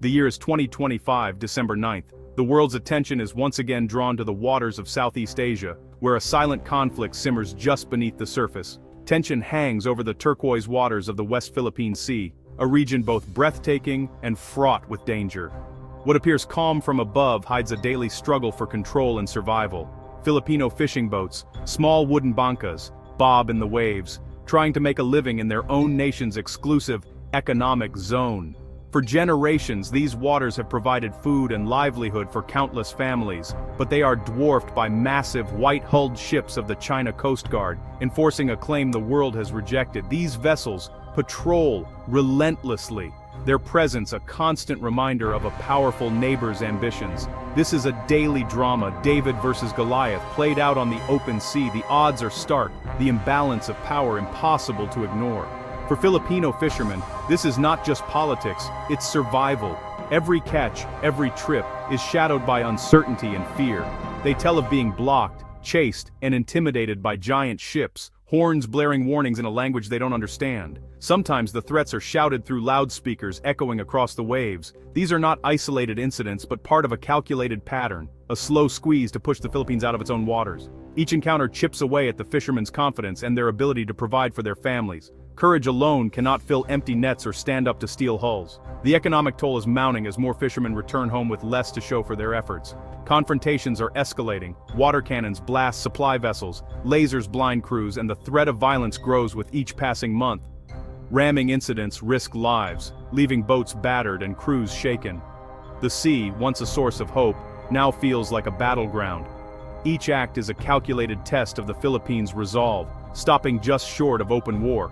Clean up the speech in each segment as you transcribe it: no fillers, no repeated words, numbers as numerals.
The year is 2025, December 9th. The world's attention is once again drawn to the waters of Southeast Asia, where a silent conflict simmers just beneath the surface. Tension hangs over the turquoise waters of the West Philippine Sea, a region both breathtaking and fraught with danger. What appears calm from above hides a daily struggle for control and survival. Filipino fishing boats, small wooden bancas, bob in the waves, trying to make a living in their own nation's exclusive economic zone. For generations, these waters have provided food and livelihood for countless families, but they are dwarfed by massive white-hulled ships of the China Coast Guard, enforcing a claim the world has rejected. These vessels patrol relentlessly, their presence a constant reminder of a powerful neighbor's ambitions. This is a daily drama, David versus Goliath, played out on the open sea. The odds are stark, the imbalance of power impossible to ignore. For Filipino fishermen, this is not just politics, it's survival. Every catch, every trip, is shadowed by uncertainty and fear. They tell of being blocked, chased, and intimidated by giant ships, horns blaring warnings in a language they don't understand. Sometimes the threats are shouted through loudspeakers echoing across the waves. These are not isolated incidents but part of a calculated pattern, a slow squeeze to push the Philippines out of its own waters. Each encounter chips away at the fishermen's confidence and their ability to provide for their families. Courage alone cannot fill empty nets or stand up to steel hulls. The economic toll is mounting as more fishermen return home with less to show for their efforts. Confrontations are escalating, water cannons blast supply vessels, lasers blind crews, and the threat of violence grows with each passing month. Ramming incidents risk lives, leaving boats battered and crews shaken. The sea, once a source of hope, now feels like a battleground. Each act is a calculated test of the Philippines' resolve, stopping just short of open war.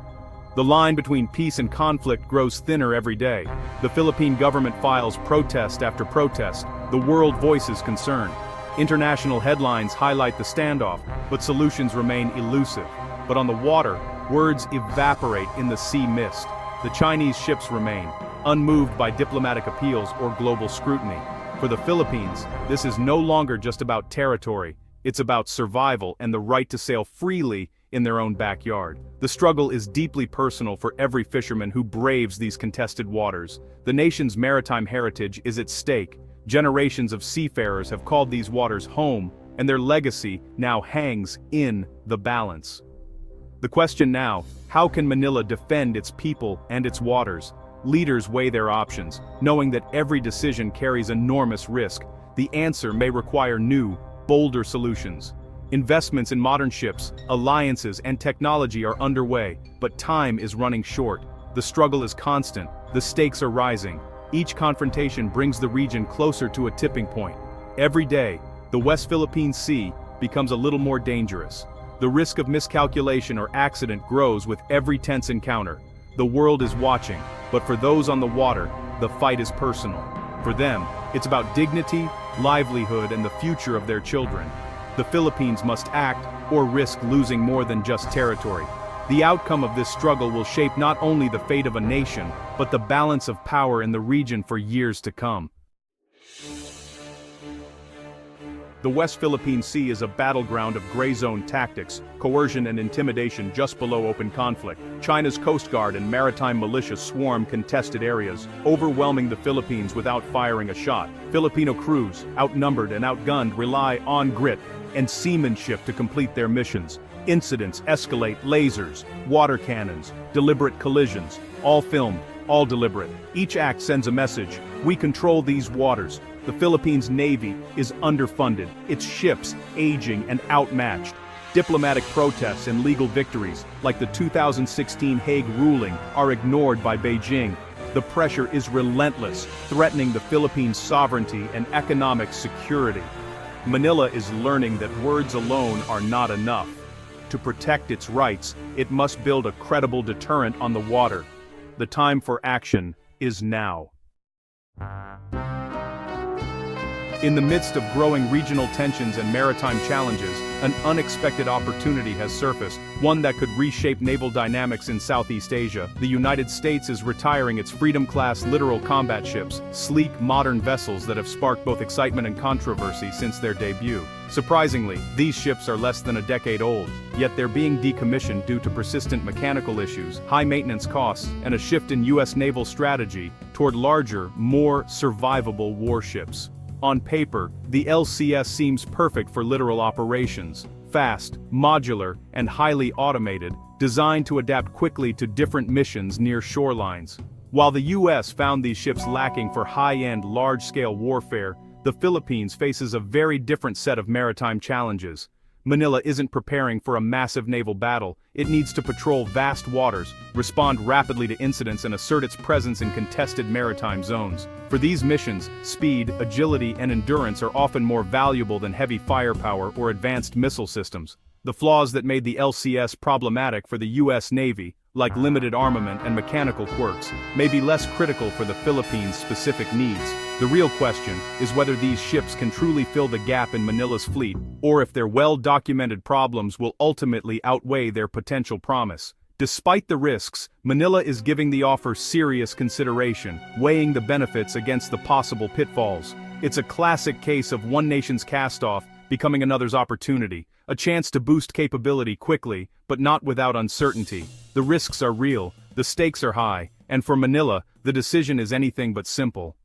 The line between peace and conflict grows thinner every day. The Philippine government files protest after protest. The world voices concern. International headlines highlight the standoff, but solutions remain elusive. But on the water, words evaporate in the sea mist. The Chinese ships remain, unmoved by diplomatic appeals or global scrutiny. For the Philippines, this is no longer just about territory. It's about survival and the right to sail freely in their own backyard. The struggle is deeply personal for every fisherman who braves these contested waters. The nation's maritime heritage is at stake. Generations of seafarers have called these waters home, and their legacy now hangs in the balance. The question now, how can Manila defend its people and its waters? Leaders weigh their options, knowing that every decision carries enormous risk. The answer may require new, bolder solutions. Investments in modern ships, alliances, and technology are underway, but time is running short. The struggle is constant, the stakes are rising. Each confrontation brings the region closer to a tipping point. Every day, the West Philippine Sea becomes a little more dangerous. The risk of miscalculation or accident grows with every tense encounter. The world is watching, but for those on the water, the fight is personal. For them, it's about dignity, livelihood, and the future of their children. The Philippines must act or risk losing more than just territory. The outcome of this struggle will shape not only the fate of a nation, but the balance of power in the region for years to come. The West Philippine Sea is a battleground of gray zone tactics, coercion and intimidation just below open conflict. China's Coast Guard and maritime militia swarm contested areas, overwhelming the Philippines without firing a shot. Filipino crews, outnumbered and outgunned, rely on grit and seamanship to complete their missions. Incidents escalate, lasers, water cannons, deliberate collisions, all filmed, all deliberate. Each act sends a message: we control these waters. The Philippines Navy is underfunded, its ships aging and outmatched. Diplomatic protests and legal victories, like the 2016 Hague ruling, are ignored by Beijing. The pressure is relentless, threatening the Philippines' sovereignty and economic security. Manila is learning that words alone are not enough. To protect its rights, it must build a credible deterrent on the water. The time for action is now. In the midst of growing regional tensions and maritime challenges, an unexpected opportunity has surfaced, one that could reshape naval dynamics in Southeast Asia. The United States is retiring its Freedom-Class Littoral Combat Ships, sleek, modern vessels that have sparked both excitement and controversy since their debut. Surprisingly, these ships are less than a decade old, yet they're being decommissioned due to persistent mechanical issues, high maintenance costs, and a shift in U.S. naval strategy toward larger, more survivable warships. On paper, the LCS seems perfect for littoral operations, fast, modular, and highly automated, designed to adapt quickly to different missions near shorelines. While the US found these ships lacking for high-end, large-scale warfare, the Philippines faces a very different set of maritime challenges. Manila isn't preparing for a massive naval battle. It needs to patrol vast waters, respond rapidly to incidents, and assert its presence in contested maritime zones. For these missions, speed, agility, and endurance are often more valuable than heavy firepower or advanced missile systems. The flaws that made the LCS problematic for the US Navy, like limited armament and mechanical quirks, may be less critical for the Philippines' specific needs. The real question is whether these ships can truly fill the gap in Manila's fleet, or if their well-documented problems will ultimately outweigh their potential promise. Despite the risks, Manila is giving the offer serious consideration, weighing the benefits against the possible pitfalls. It's a classic case of one nation's cast-off becoming another's opportunity, a chance to boost capability quickly, but not without uncertainty. The risks are real, the stakes are high, and for Manila, the decision is anything but simple.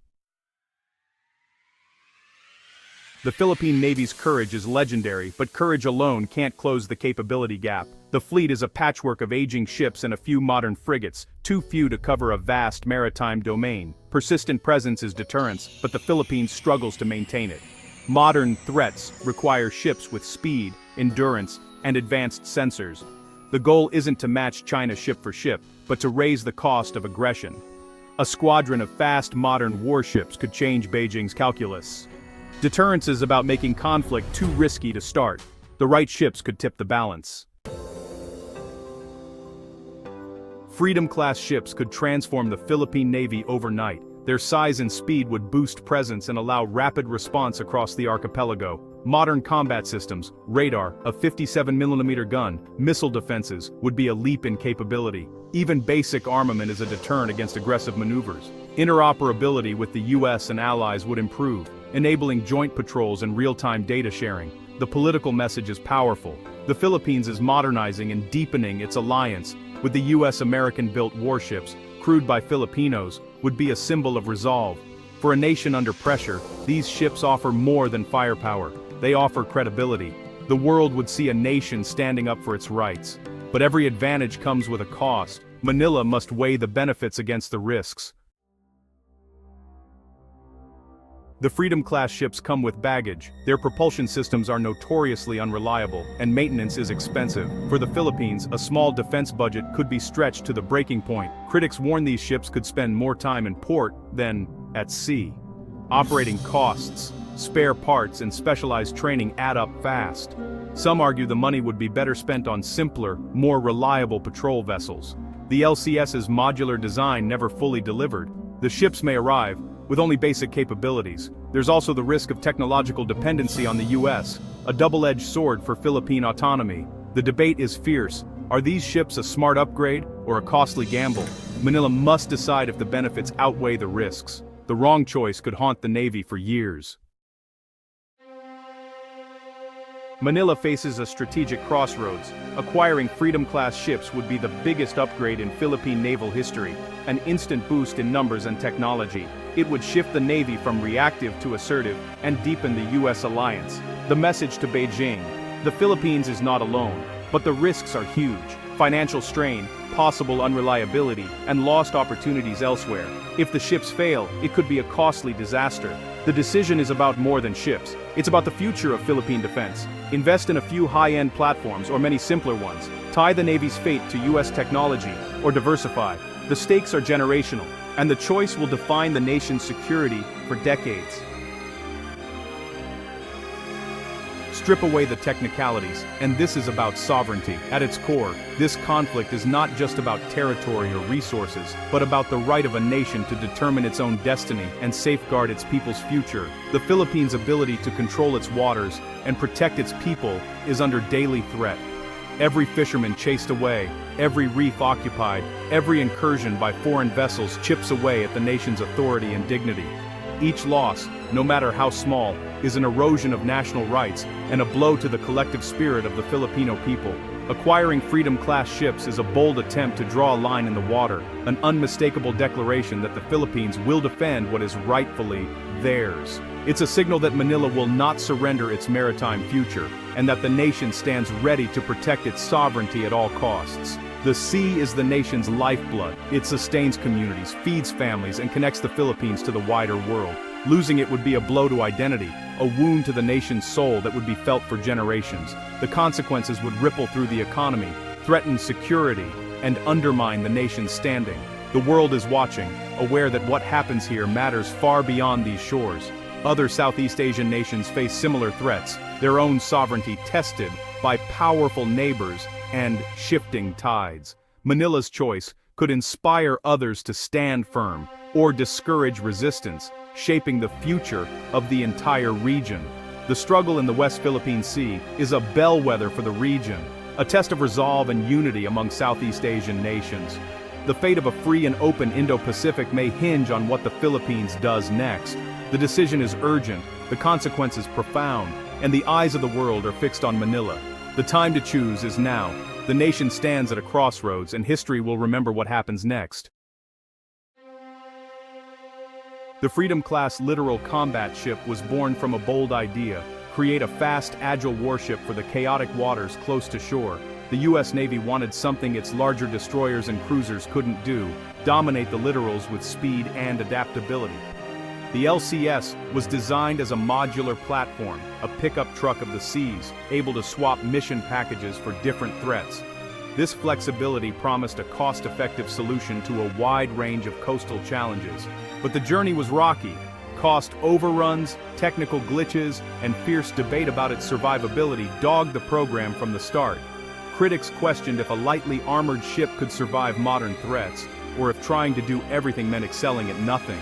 The Philippine Navy's courage is legendary, but courage alone can't close the capability gap. The fleet is a patchwork of aging ships and a few modern frigates, too few to cover a vast maritime domain. Persistent presence is deterrence, but the Philippines struggles to maintain it. Modern threats require ships with speed, endurance, and advanced sensors. The goal isn't to match China ship for ship, but to raise the cost of aggression. A squadron of fast modern warships could change Beijing's calculus. Deterrence is about making conflict too risky to start. The right ships could tip the balance. Freedom-class ships could transform the Philippine Navy overnight. Their size and speed would boost presence and allow rapid response across the archipelago. Modern combat systems, radar, a 57mm gun, missile defenses would be a leap in capability. Even basic armament is a deterrent against aggressive maneuvers. Interoperability with the US and allies would improve, enabling joint patrols and real-time data sharing. The political message is powerful. The Philippines is modernizing and deepening its alliance with the US-American-built warships, crewed by Filipinos, would be a symbol of resolve. For a nation under pressure, these ships offer more than firepower. They offer credibility. The world would see a nation standing up for its rights. But every advantage comes with a cost. Manila must weigh the benefits against the risks. The Freedom-class ships come with baggage. Their propulsion systems are notoriously unreliable, and maintenance is expensive. For the Philippines, a small defense budget could be stretched to the breaking point. Critics warn these ships could spend more time in port than at sea. Operating costs, spare parts, and specialized training add up fast. Some argue the money would be better spent on simpler, more reliable patrol vessels. The LCS's modular design never fully delivered. The ships may arrive with only basic capabilities. There's also the risk of technological dependency on the US, a double-edged sword for Philippine autonomy. The debate is fierce. Are these ships a smart upgrade or a costly gamble? Manila must decide if the benefits outweigh the risks. The wrong choice could haunt the Navy for years. Manila faces a strategic crossroads. Acquiring Freedom-class ships would be the biggest upgrade in Philippine naval history, an instant boost in numbers and technology. It would shift the Navy from reactive to assertive and deepen the US alliance. The message to Beijing: the Philippines is not alone, but the risks are huge. Financial strain, possible unreliability, and lost opportunities elsewhere. If the ships fail, it could be a costly disaster. The decision is about more than ships. It's about the future of Philippine defense. Invest in a few high-end platforms or many simpler ones. Tie the Navy's fate to US technology, or diversify. The stakes are generational, and the choice will define the nation's security for decades. Strip away the technicalities, and this is about sovereignty. At its core, this conflict is not just about territory or resources, but about the right of a nation to determine its own destiny and safeguard its people's future. The Philippines' ability to control its waters and protect its people is under daily threat. Every fisherman chased away, every reef occupied, every incursion by foreign vessels chips away at the nation's authority and dignity. Each loss, no matter how small, is an erosion of national rights and a blow to the collective spirit of the Filipino people. Acquiring Freedom-Class ships is a bold attempt to draw a line in the water, an unmistakable declaration that the Philippines will defend what is rightfully theirs. It's a signal that Manila will not surrender its maritime future, and that the nation stands ready to protect its sovereignty at all costs. The sea is the nation's lifeblood. It sustains communities, feeds families, and connects the Philippines to the wider world. Losing it would be a blow to identity, a wound to the nation's soul that would be felt for generations. The consequences would ripple through the economy, threaten security, and undermine the nation's standing. The world is watching, aware that what happens here matters far beyond these shores. Other Southeast Asian nations face similar threats, their own sovereignty tested by powerful neighbors and shifting tides. Manila's choice could inspire others to stand firm or discourage resistance, shaping the future of the entire region. The struggle in the West Philippine Sea is a bellwether for the region, a test of resolve and unity among Southeast Asian nations. The fate of a free and open Indo-Pacific may hinge on what the Philippines does next. The decision is urgent, the consequences profound, and the eyes of the world are fixed on Manila. The time to choose is now. The nation stands at a crossroads, and history will remember what happens next. The Freedom-Class Littoral Combat Ship was born from a bold idea: create a fast, agile warship for the chaotic waters close to shore. The U.S. Navy wanted something its larger destroyers and cruisers couldn't do: dominate the littorals with speed and adaptability. The LCS was designed as a modular platform, a pickup truck of the seas, able to swap mission packages for different threats. This flexibility promised a cost-effective solution to a wide range of coastal challenges. But the journey was rocky. Cost overruns, technical glitches, and fierce debate about its survivability dogged the program from the start. Critics questioned if a lightly armored ship could survive modern threats, or if trying to do everything meant excelling at nothing.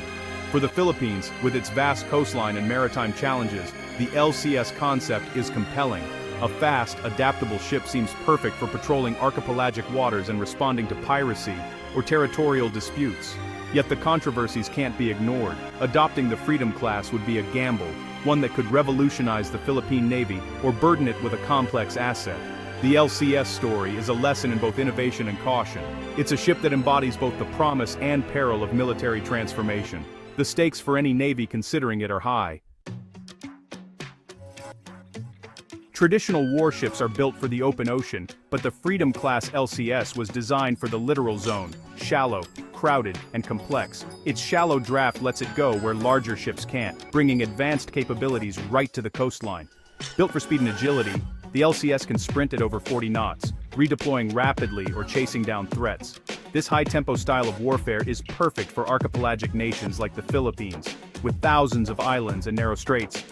For the Philippines, with its vast coastline and maritime challenges, the LCS concept is compelling. A fast, adaptable ship seems perfect for patrolling archipelagic waters and responding to piracy or territorial disputes. Yet the controversies can't be ignored. Adopting the Freedom Class would be a gamble, one that could revolutionize the Philippine Navy or burden it with a complex asset. The LCS story is a lesson in both innovation and caution. It's a ship that embodies both the promise and peril of military transformation. The stakes for any navy considering it are high. Traditional warships are built for the open ocean, but the Freedom-Class LCS was designed for the littoral zone: shallow, crowded, and complex. Its shallow draft lets it go where larger ships can't, bringing advanced capabilities right to the coastline. Built for speed and agility, the LCS can sprint at over 40 knots, redeploying rapidly or chasing down threats. This high-tempo style of warfare is perfect for archipelagic nations like the Philippines, with thousands of islands and narrow straits.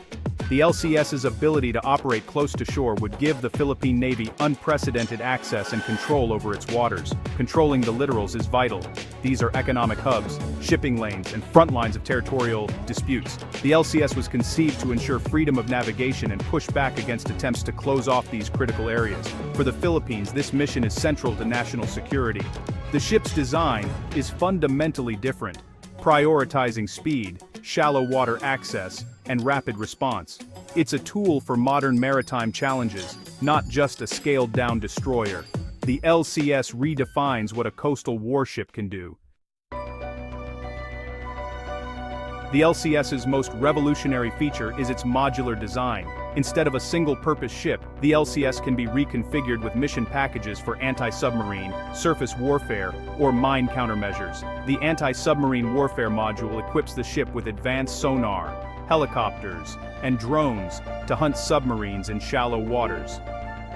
The LCS's ability to operate close to shore would give the Philippine Navy unprecedented access and control over its waters. Controlling the littorals is vital. These are economic hubs, shipping lanes, and front lines of territorial disputes. The LCS was conceived to ensure freedom of navigation and push back against attempts to close off these critical areas. For the Philippines, this mission is central to national security. The ship's design is fundamentally different, prioritizing speed, shallow water access, and rapid response. It's a tool for modern maritime challenges, not just a scaled-down destroyer. The LCS redefines what a coastal warship can do. The LCS's most revolutionary feature is its modular design. Instead of a single-purpose ship, the LCS can be reconfigured with mission packages for anti-submarine, surface warfare, or mine countermeasures. The anti-submarine warfare module equips the ship with advanced sonar, helicopters, and drones to hunt submarines in shallow waters.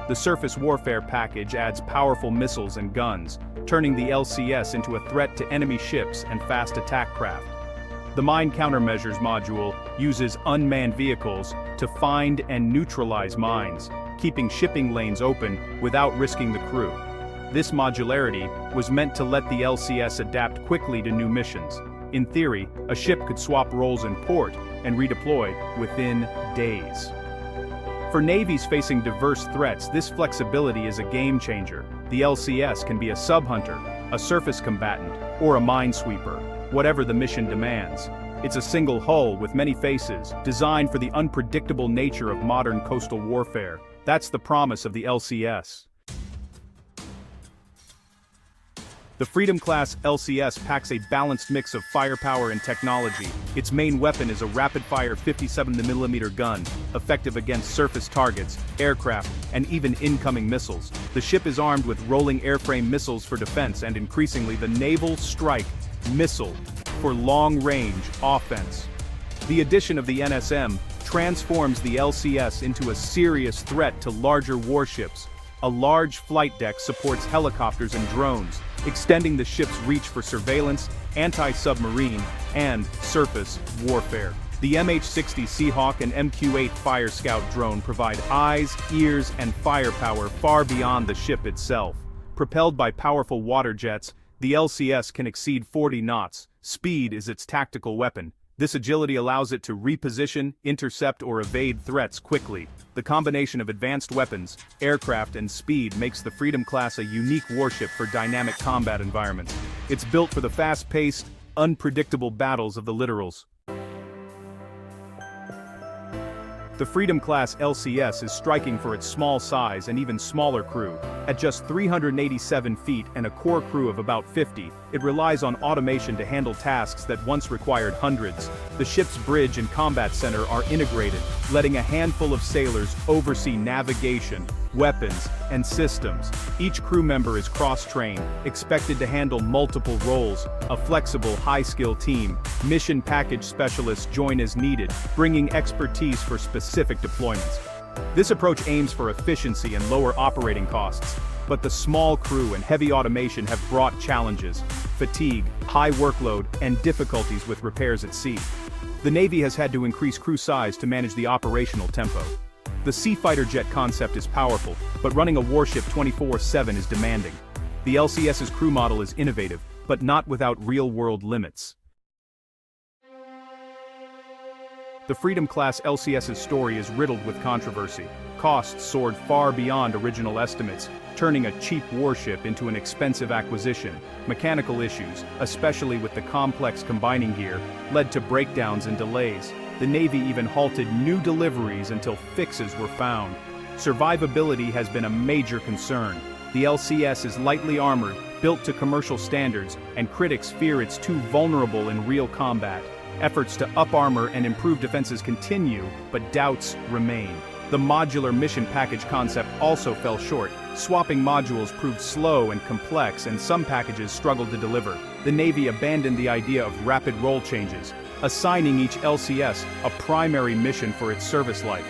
The surface warfare package adds powerful missiles and guns, turning the LCS into a threat to enemy ships and fast attack craft. The Mine Countermeasures module uses unmanned vehicles to find and neutralize mines, keeping shipping lanes open without risking the crew. This modularity was meant to let the LCS adapt quickly to new missions. In theory, a ship could swap roles in port and redeploy within days. For navies facing diverse threats, this flexibility is a game-changer. The LCS can be a sub-hunter, a surface combatant, or a minesweeper, whatever the mission demands. It's a single hull with many faces, designed for the unpredictable nature of modern coastal warfare. That's the promise of the LCS. The Freedom-Class LCS packs a balanced mix of firepower and technology. Its main weapon is a rapid-fire 57mm gun, effective against surface targets, aircraft, and even incoming missiles. The ship is armed with rolling airframe missiles for defense and increasingly the Naval Strike Missile for long-range offense. The addition of the NSM transforms the LCS into a serious threat to larger warships. A large flight deck supports helicopters and drones, extending the ship's reach for surveillance, anti-submarine, and surface warfare. The MH-60 Seahawk and MQ-8 Fire Scout drone provide eyes, ears, and firepower far beyond the ship itself. Propelled by powerful water jets, the LCS can exceed 40 knots. Speed is its tactical weapon. This agility allows it to reposition, intercept, or evade threats quickly. The combination of advanced weapons, aircraft, and speed makes the Freedom-Class a unique warship for dynamic combat environments. It's built for the fast-paced, unpredictable battles of the littorals. The Freedom-Class LCS is striking for its small size and even smaller crew. At just 387 feet and a core crew of about 50, it relies on automation to handle tasks that once required hundreds. The ship's bridge and combat center are integrated, letting a handful of sailors oversee navigation, weapons, and systems. Each crew member is cross-trained, expected to handle multiple roles. A flexible, high-skill team, mission package specialists join as needed, bringing expertise for specific deployments. This approach aims for efficiency and lower operating costs, but the small crew and heavy automation have brought challenges: fatigue, high workload, and difficulties with repairs at sea. The Navy has had to increase crew size to manage the operational tempo. The sea fighter jet concept is powerful, but running a warship 24/7 is demanding. The LCS's crew model is innovative, but not without real-world limits. The Freedom-Class LCS's story is riddled with controversy. Costs soared far beyond original estimates, turning a cheap warship into an expensive acquisition. Mechanical issues, especially with the complex combining gear, led to breakdowns and delays. The Navy even halted new deliveries until fixes were found. Survivability has been a major concern. The LCS is lightly armored, built to commercial standards, and critics fear it's too vulnerable in real combat. Efforts to up-armor and improve defenses continue, but doubts remain. The modular mission package concept also fell short. Swapping modules proved slow and complex, and some packages struggled to deliver. The Navy abandoned the idea of rapid role changes, assigning each LCS a primary mission for its service life.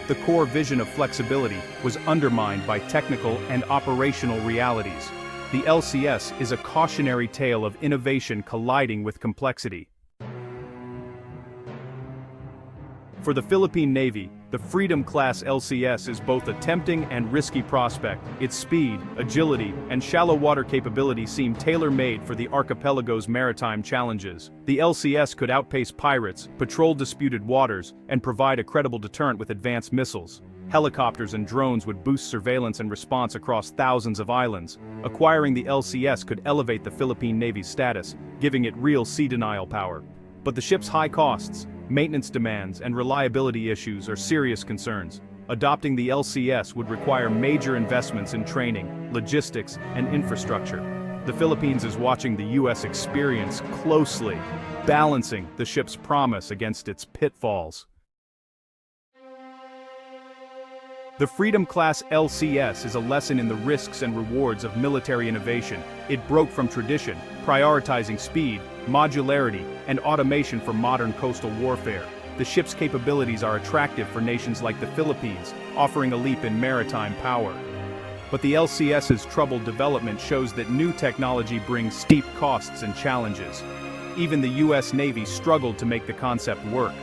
The core vision of flexibility was undermined by technical and operational realities. The LCS is a cautionary tale of innovation colliding with complexity. For the Philippine Navy, the Freedom-Class LCS is both a tempting and risky prospect. Its speed, agility, and shallow water capability seem tailor-made for the archipelago's maritime challenges. The LCS could outpace pirates, patrol disputed waters, and provide a credible deterrent with advanced missiles. Helicopters and drones would boost surveillance and response across thousands of islands. Acquiring the LCS could elevate the Philippine Navy's status, giving it real sea denial power. But the ship's high costs, maintenance demands, and reliability issues are serious concerns. Adopting the LCS would require major investments in training, logistics, and infrastructure. The Philippines is watching the U.S. experience closely, balancing the ship's promise against its pitfalls. The Freedom-Class LCS is a lesson in the risks and rewards of military innovation. It broke from tradition, prioritizing speed, modularity, and automation for modern coastal warfare. The ship's capabilities are attractive for nations like the Philippines, offering a leap in maritime power. But the LCS's troubled development shows that new technology brings steep costs and challenges. Even the U.S. Navy struggled to make the concept work.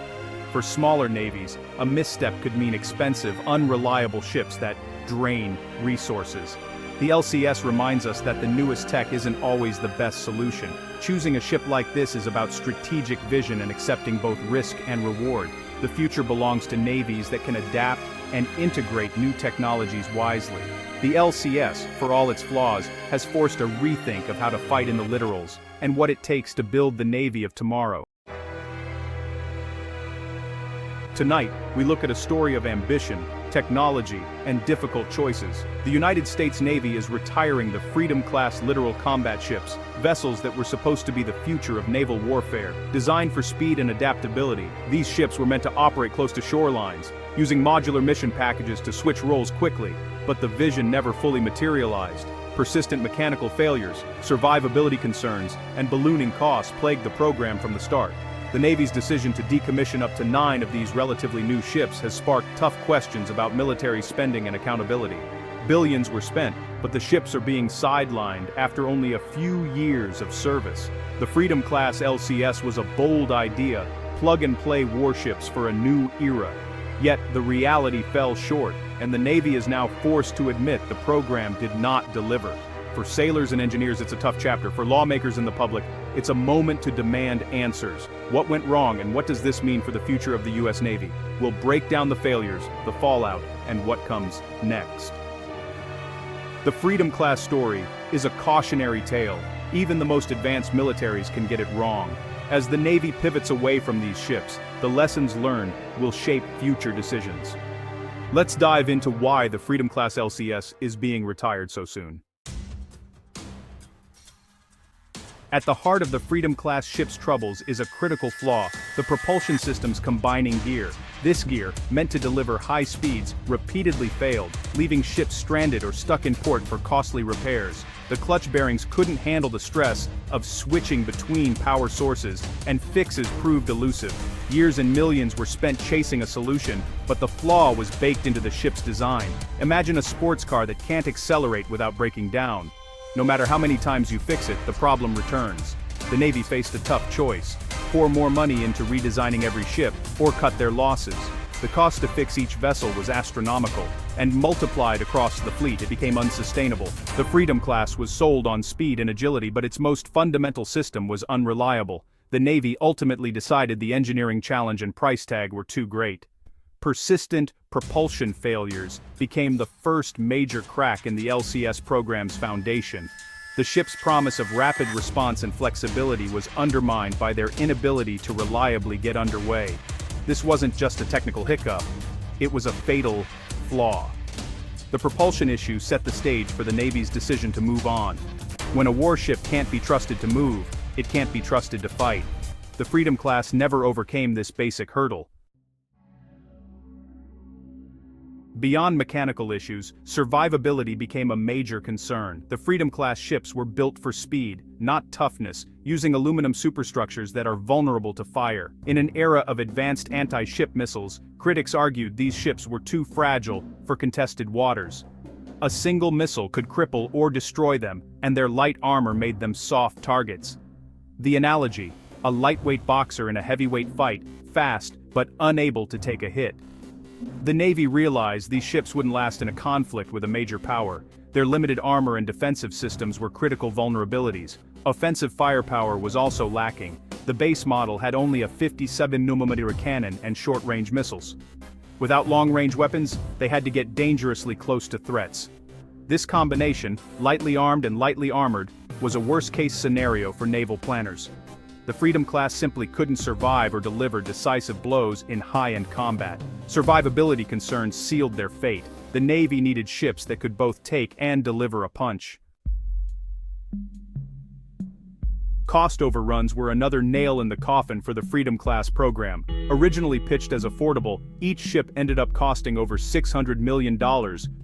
For smaller navies, a misstep could mean expensive, unreliable ships that drain resources. The LCS reminds us that the newest tech isn't always the best solution. Choosing a ship like this is about strategic vision and accepting both risk and reward. The future belongs to navies that can adapt and integrate new technologies wisely. The LCS, for all its flaws, has forced a rethink of how to fight in the littorals and what it takes to build the Navy of tomorrow. Tonight, we look at a story of ambition, technology, and difficult choices. The United States Navy is retiring the Freedom-Class Littoral Combat Ships, vessels that were supposed to be the future of naval warfare. Designed for speed and adaptability, these ships were meant to operate close to shorelines, using modular mission packages to switch roles quickly, but the vision never fully materialized. Persistent mechanical failures, survivability concerns, and ballooning costs plagued the program from the start. The Navy's decision to decommission up to 9 of these relatively new ships has sparked tough questions about military spending and accountability. Billions were spent, but the ships are being sidelined after only a few years of service. The Freedom-Class LCS was a bold idea, plug-and-play warships for a new era. Yet the reality fell short, and the Navy is now forced to admit the program did not deliver. For sailors and engineers, it's a tough chapter. For lawmakers and the public, it's a moment to demand answers. What went wrong, and what does this mean for the future of the U.S. Navy? We'll break down the failures, the fallout, and what comes next. The Freedom-Class story is a cautionary tale. Even the most advanced militaries can get it wrong. As the Navy pivots away from these ships, the lessons learned will shape future decisions. Let's dive into why the Freedom-Class LCS is being retired so soon. At the heart of the Freedom-Class ship's troubles is a critical flaw: the propulsion system's combining gear. This gear, meant to deliver high speeds, repeatedly failed, leaving ships stranded or stuck in port for costly repairs. The clutch bearings couldn't handle the stress of switching between power sources, and fixes proved elusive. Years and millions were spent chasing a solution, but the flaw was baked into the ship's design. Imagine a sports car that can't accelerate without breaking down. No matter how many times you fix it, the problem returns. The Navy faced a tough choice: pour more money into redesigning every ship, or cut their losses. The cost to fix each vessel was astronomical, and multiplied across the fleet it became unsustainable. The Freedom-Class was sold on speed and agility, but its most fundamental system was unreliable. The Navy ultimately decided the engineering challenge and price tag were too great. Persistent propulsion failures became the first major crack in the LCS program's foundation. The ship's promise of rapid response and flexibility was undermined by their inability to reliably get underway. This wasn't just a technical hiccup, it was a fatal flaw. The propulsion issue set the stage for the Navy's decision to move on. When a warship can't be trusted to move, it can't be trusted to fight. The Freedom-Class never overcame this basic hurdle. Beyond mechanical issues, survivability became a major concern. The Freedom-Class ships were built for speed, not toughness, using aluminum superstructures that are vulnerable to fire. In an era of advanced anti-ship missiles, critics argued these ships were too fragile for contested waters. A single missile could cripple or destroy them, and their light armor made them soft targets. The analogy: a lightweight boxer in a heavyweight fight, fast but unable to take a hit. The Navy realized these ships wouldn't last in a conflict with a major power. Their limited armor and defensive systems were critical vulnerabilities. Offensive firepower was also lacking. The base model had only a 57mm cannon and short-range missiles. Without long-range weapons, they had to get dangerously close to threats. This combination, lightly armed and lightly armored, was a worst-case scenario for naval planners. The Freedom-Class simply couldn't survive or deliver decisive blows in high-end combat. Survivability concerns sealed their fate. The Navy needed ships that could both take and deliver a punch. Cost overruns were another nail in the coffin for the Freedom-Class program. Originally pitched as affordable, each ship ended up costing over $600 million,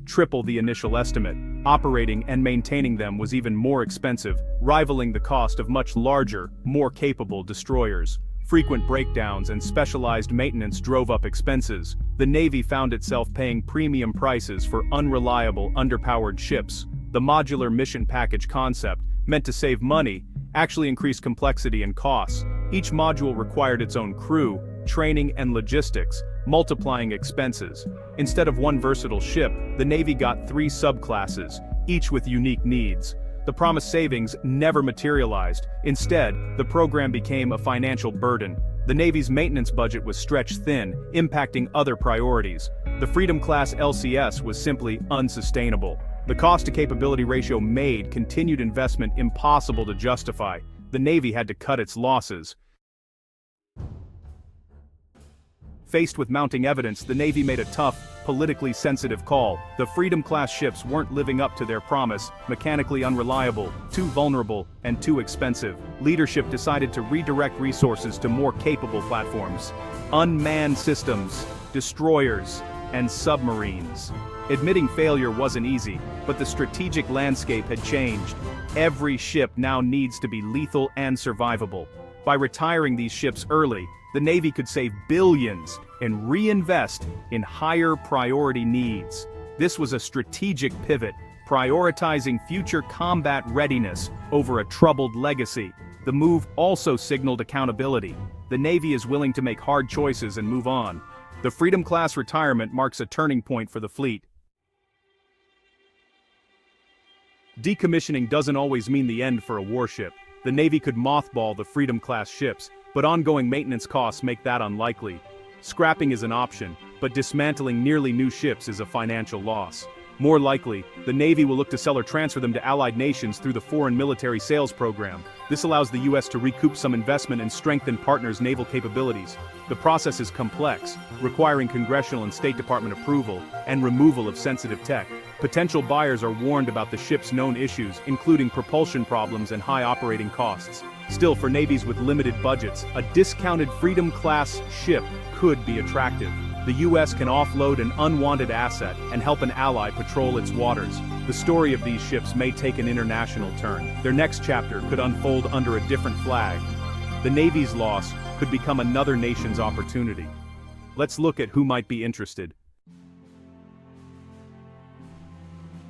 triple the initial estimate. Operating and maintaining them was even more expensive, rivaling the cost of much larger, more capable destroyers. Frequent breakdowns and specialized maintenance drove up expenses. The Navy found itself paying premium prices for unreliable, underpowered ships. The modular mission package concept, meant to save money, actually increased complexity and costs. Each module required its own crew, training and logistics, multiplying expenses. Instead of one versatile ship, the Navy got 3 subclasses, each with unique needs. The promised savings never materialized. Instead, the program became a financial burden. The Navy's maintenance budget was stretched thin, impacting other priorities. The Freedom-Class LCS was simply unsustainable. The cost-to-capability ratio made continued investment impossible to justify. The Navy had to cut its losses. Faced with mounting evidence, the Navy made a tough, politically sensitive call. The Freedom-Class ships weren't living up to their promise, mechanically unreliable, too vulnerable, and too expensive. Leadership decided to redirect resources to more capable platforms. Unmanned systems, destroyers, and submarines. Admitting failure wasn't easy, but the strategic landscape had changed. Every ship now needs to be lethal and survivable. By retiring these ships early, the Navy could save billions and reinvest in higher priority needs. This was a strategic pivot, prioritizing future combat readiness over a troubled legacy. The move also signaled accountability. The Navy is willing to make hard choices and move on. The Freedom-Class retirement marks a turning point for the fleet. Decommissioning doesn't always mean the end for a warship. The Navy could mothball the Freedom-Class ships, but ongoing maintenance costs make that unlikely. Scrapping is an option, but dismantling nearly new ships is a financial loss. More likely, the Navy will look to sell or transfer them to allied nations through the Foreign Military Sales Program. This allows the U.S. to recoup some investment and strengthen partners' naval capabilities. The process is complex, requiring congressional and State Department approval and removal of sensitive tech. Potential buyers are warned about the ship's known issues, including propulsion problems and high operating costs. Still, for navies with limited budgets, a discounted Freedom-Class ship could be attractive. The U.S. can offload an unwanted asset and help an ally patrol its waters. The story of these ships may take an international turn. Their next chapter could unfold under a different flag. The Navy's loss could become another nation's opportunity. Let's look at who might be interested.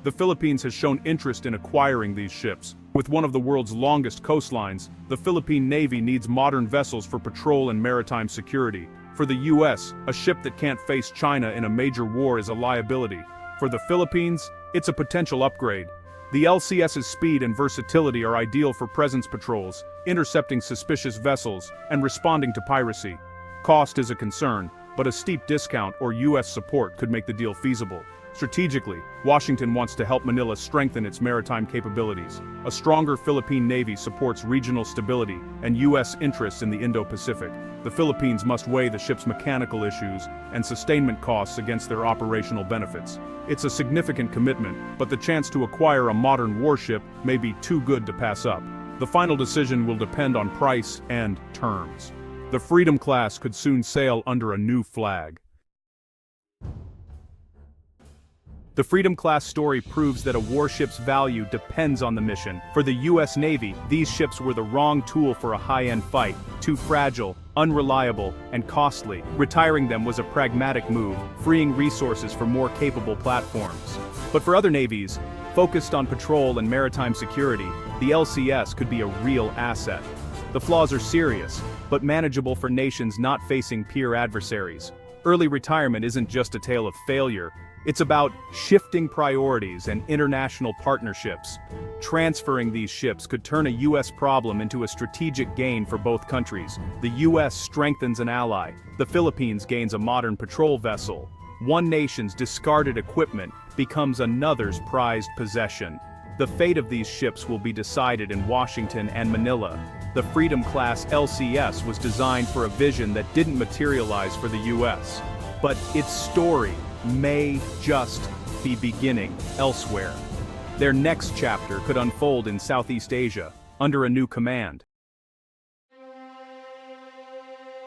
The Philippines has shown interest in acquiring these ships. With one of the world's longest coastlines, the Philippine Navy needs modern vessels for patrol and maritime security. For the U.S., a ship that can't face China in a major war is a liability. For the Philippines, it's a potential upgrade. The LCS's speed and versatility are ideal for presence patrols, intercepting suspicious vessels, and responding to piracy. Cost is a concern, but a steep discount or U.S. support could make the deal feasible. Strategically, Washington wants to help Manila strengthen its maritime capabilities. A stronger Philippine Navy supports regional stability and U.S. interests in the Indo-Pacific. The Philippines must weigh the ship's mechanical issues and sustainment costs against their operational benefits. It's a significant commitment, but the chance to acquire a modern warship may be too good to pass up. The final decision will depend on price and terms. The Freedom-Class could soon sail under a new flag. The Freedom-Class story proves that a warship's value depends on the mission. For the U.S. Navy, these ships were the wrong tool for a high-end fight, too fragile, unreliable, and costly. Retiring them was a pragmatic move, freeing resources for more capable platforms. But for other navies, focused on patrol and maritime security, the LCS could be a real asset. The flaws are serious, but manageable for nations not facing peer adversaries. Early retirement isn't just a tale of failure. It's about shifting priorities and international partnerships. Transferring these ships could turn a U.S. problem into a strategic gain for both countries. The U.S. strengthens an ally. The Philippines gains a modern patrol vessel. One nation's discarded equipment becomes another's prized possession. The fate of these ships will be decided in Washington and Manila. The Freedom-Class LCS was designed for a vision that didn't materialize for the U.S. But its story may just be beginning elsewhere. Their next chapter could unfold in Southeast Asia, under a new command.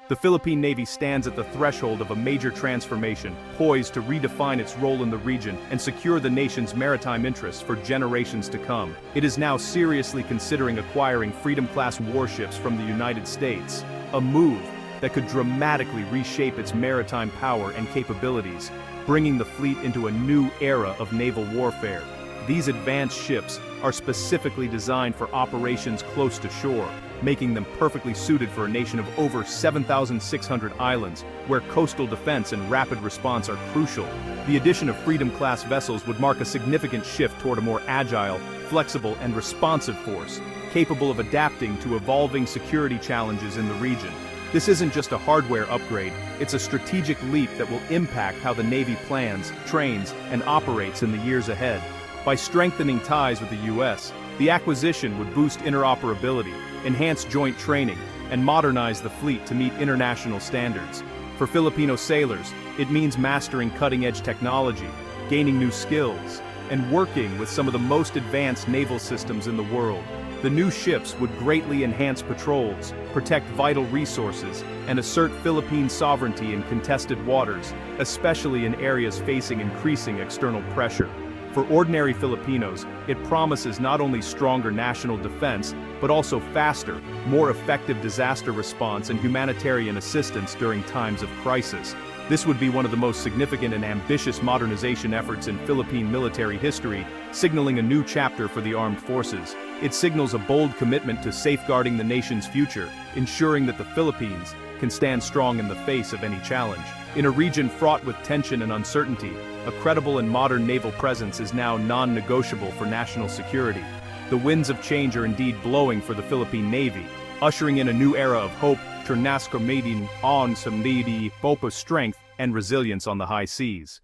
The Philippine Navy stands at the threshold of a major transformation, poised to redefine its role in the region and secure the nation's maritime interests for generations to come. It is now seriously considering acquiring Freedom-Class warships from the United States, a move that could dramatically reshape its maritime power and capabilities, bringing the fleet into a new era of naval warfare. These advanced ships are specifically designed for operations close to shore, making them perfectly suited for a nation of over 7,600 islands, where coastal defense and rapid response are crucial. The addition of Freedom-Class vessels would mark a significant shift toward a more agile, flexible, and responsive force, capable of adapting to evolving security challenges in the region. This isn't just a hardware upgrade, it's a strategic leap that will impact how the Navy plans, trains, and operates in the years ahead. By strengthening ties with the U.S., the acquisition would boost interoperability, enhance joint training, and modernize the fleet to meet international standards. For Filipino sailors, it means mastering cutting-edge technology, gaining new skills, and working with some of the most advanced naval systems in the world. The new ships would greatly enhance patrols, protect vital resources, and assert Philippine sovereignty in contested waters, especially in areas facing increasing external pressure. For ordinary Filipinos, it promises not only stronger national defense, but also faster, more effective disaster response and humanitarian assistance during times of crisis. This would be one of the most significant and ambitious modernization efforts in Philippine military history, signaling a new chapter for the armed forces. It signals a bold commitment to safeguarding the nation's future, ensuring that the Philippines can stand strong in the face of any challenge. In a region fraught with tension and uncertainty, a credible and modern naval presence is now non-negotiable for national security. The winds of change are indeed blowing for the Philippine Navy, ushering in a new era of hope, transformation on some Navy, hope of strength and resilience on the high seas.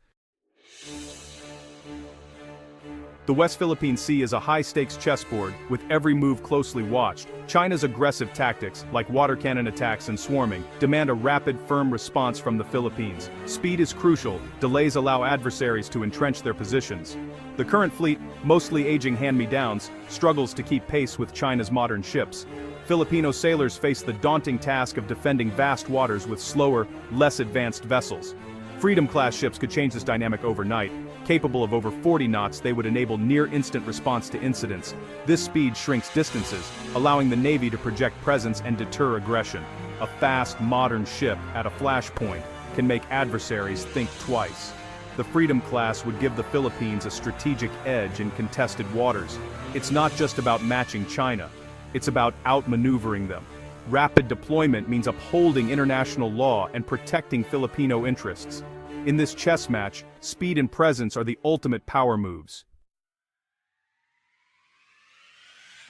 The West Philippine Sea is a high-stakes chessboard, with every move closely watched. China's aggressive tactics, like water cannon attacks and swarming, demand a rapid, firm response from the Philippines. Speed is crucial, delays allow adversaries to entrench their positions. The current fleet, mostly aging hand-me-downs, struggles to keep pace with China's modern ships. Filipino sailors face the daunting task of defending vast waters with slower, less advanced vessels. Freedom-Class ships could change this dynamic overnight. Capable of over 40 knots, they would enable near-instant response to incidents. This speed shrinks distances, allowing the Navy to project presence and deter aggression. A fast, modern ship, at a flashpoint, can make adversaries think twice. The Freedom-Class would give the Philippines a strategic edge in contested waters. It's not just about matching China. It's about outmaneuvering them. Rapid deployment means upholding international law and protecting Filipino interests. In this chess match, speed and presence are the ultimate power moves.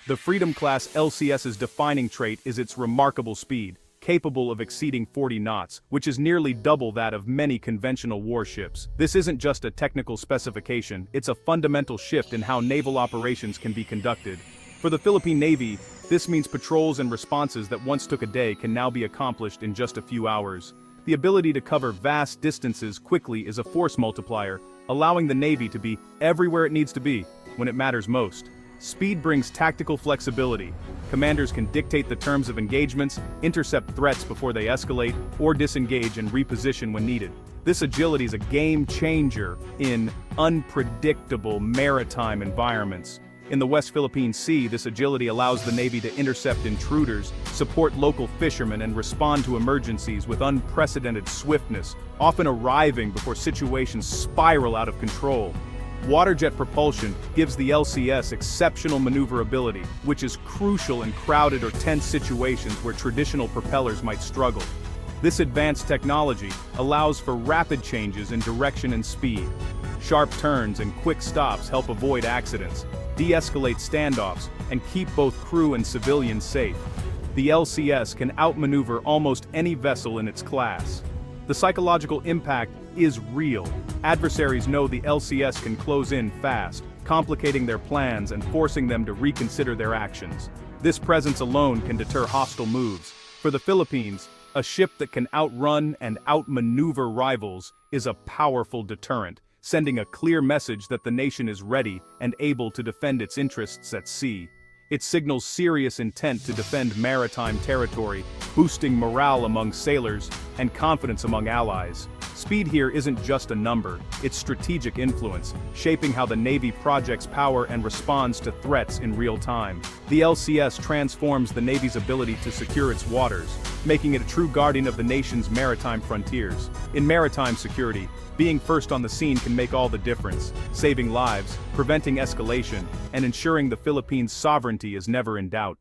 The Freedom-Class LCS's defining trait is its remarkable speed, capable of exceeding 40 knots, which is nearly double that of many conventional warships. This isn't just a technical specification, it's a fundamental shift in how naval operations can be conducted. For the Philippine Navy, this means patrols and responses that once took a day can now be accomplished in just a few hours. The ability to cover vast distances quickly is a force multiplier, allowing the Navy to be everywhere it needs to be, when it matters most. Speed brings tactical flexibility. Commanders can dictate the terms of engagements, intercept threats before they escalate, or disengage and reposition when needed. This agility is a game changer in unpredictable maritime environments. In the West Philippine Sea, this agility allows the Navy to intercept intruders, support local fishermen, and respond to emergencies with unprecedented swiftness, often arriving before situations spiral out of control. Waterjet propulsion gives the LCS exceptional maneuverability, which is crucial in crowded or tense situations where traditional propellers might struggle. This advanced technology allows for rapid changes in direction and speed. Sharp turns and quick stops help avoid accidents, de-escalate standoffs, and keep both crew and civilians safe. The LCS can outmaneuver almost any vessel in its class. The psychological impact is real. Adversaries know the LCS can close in fast, complicating their plans and forcing them to reconsider their actions. This presence alone can deter hostile moves. For the Philippines, a ship that can outrun and outmaneuver rivals is a powerful deterrent, sending a clear message that the nation is ready and able to defend its interests at sea. It signals serious intent to defend maritime territory, boosting morale among sailors and confidence among allies. Speed here isn't just a number, it's strategic influence, shaping how the Navy projects power and responds to threats in real time. The LCS transforms the Navy's ability to secure its waters, making it a true guardian of the nation's maritime frontiers. In maritime security, being first on the scene can make all the difference, saving lives, preventing escalation, and ensuring the Philippines' sovereignty is never in doubt.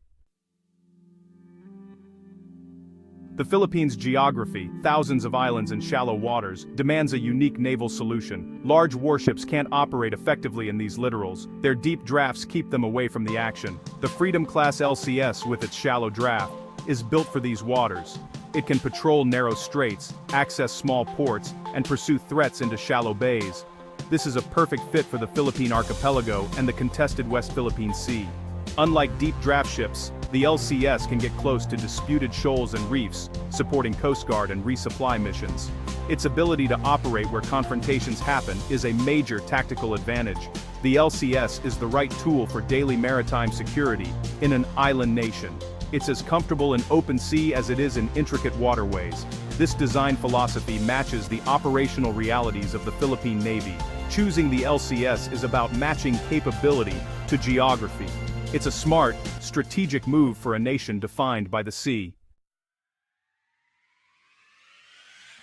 The Philippines' geography, thousands of islands and shallow waters, demands a unique naval solution. Large warships can't operate effectively in these littorals. Their deep drafts keep them away from the action. The Freedom-Class LCS, with its shallow draft, is built for these waters. It can patrol narrow straits, access small ports, and pursue threats into shallow bays. This is a perfect fit for the Philippine archipelago and the contested West Philippine Sea. Unlike deep draft ships, the LCS can get close to disputed shoals and reefs, supporting Coast Guard and resupply missions. Its ability to operate where confrontations happen is a major tactical advantage. The LCS is the right tool for daily maritime security in an island nation. It's as comfortable in open sea as it is in intricate waterways. This design philosophy matches the operational realities of the Philippine Navy. Choosing the LCS is about matching capability to geography. It's a smart, strategic move for a nation defined by the sea.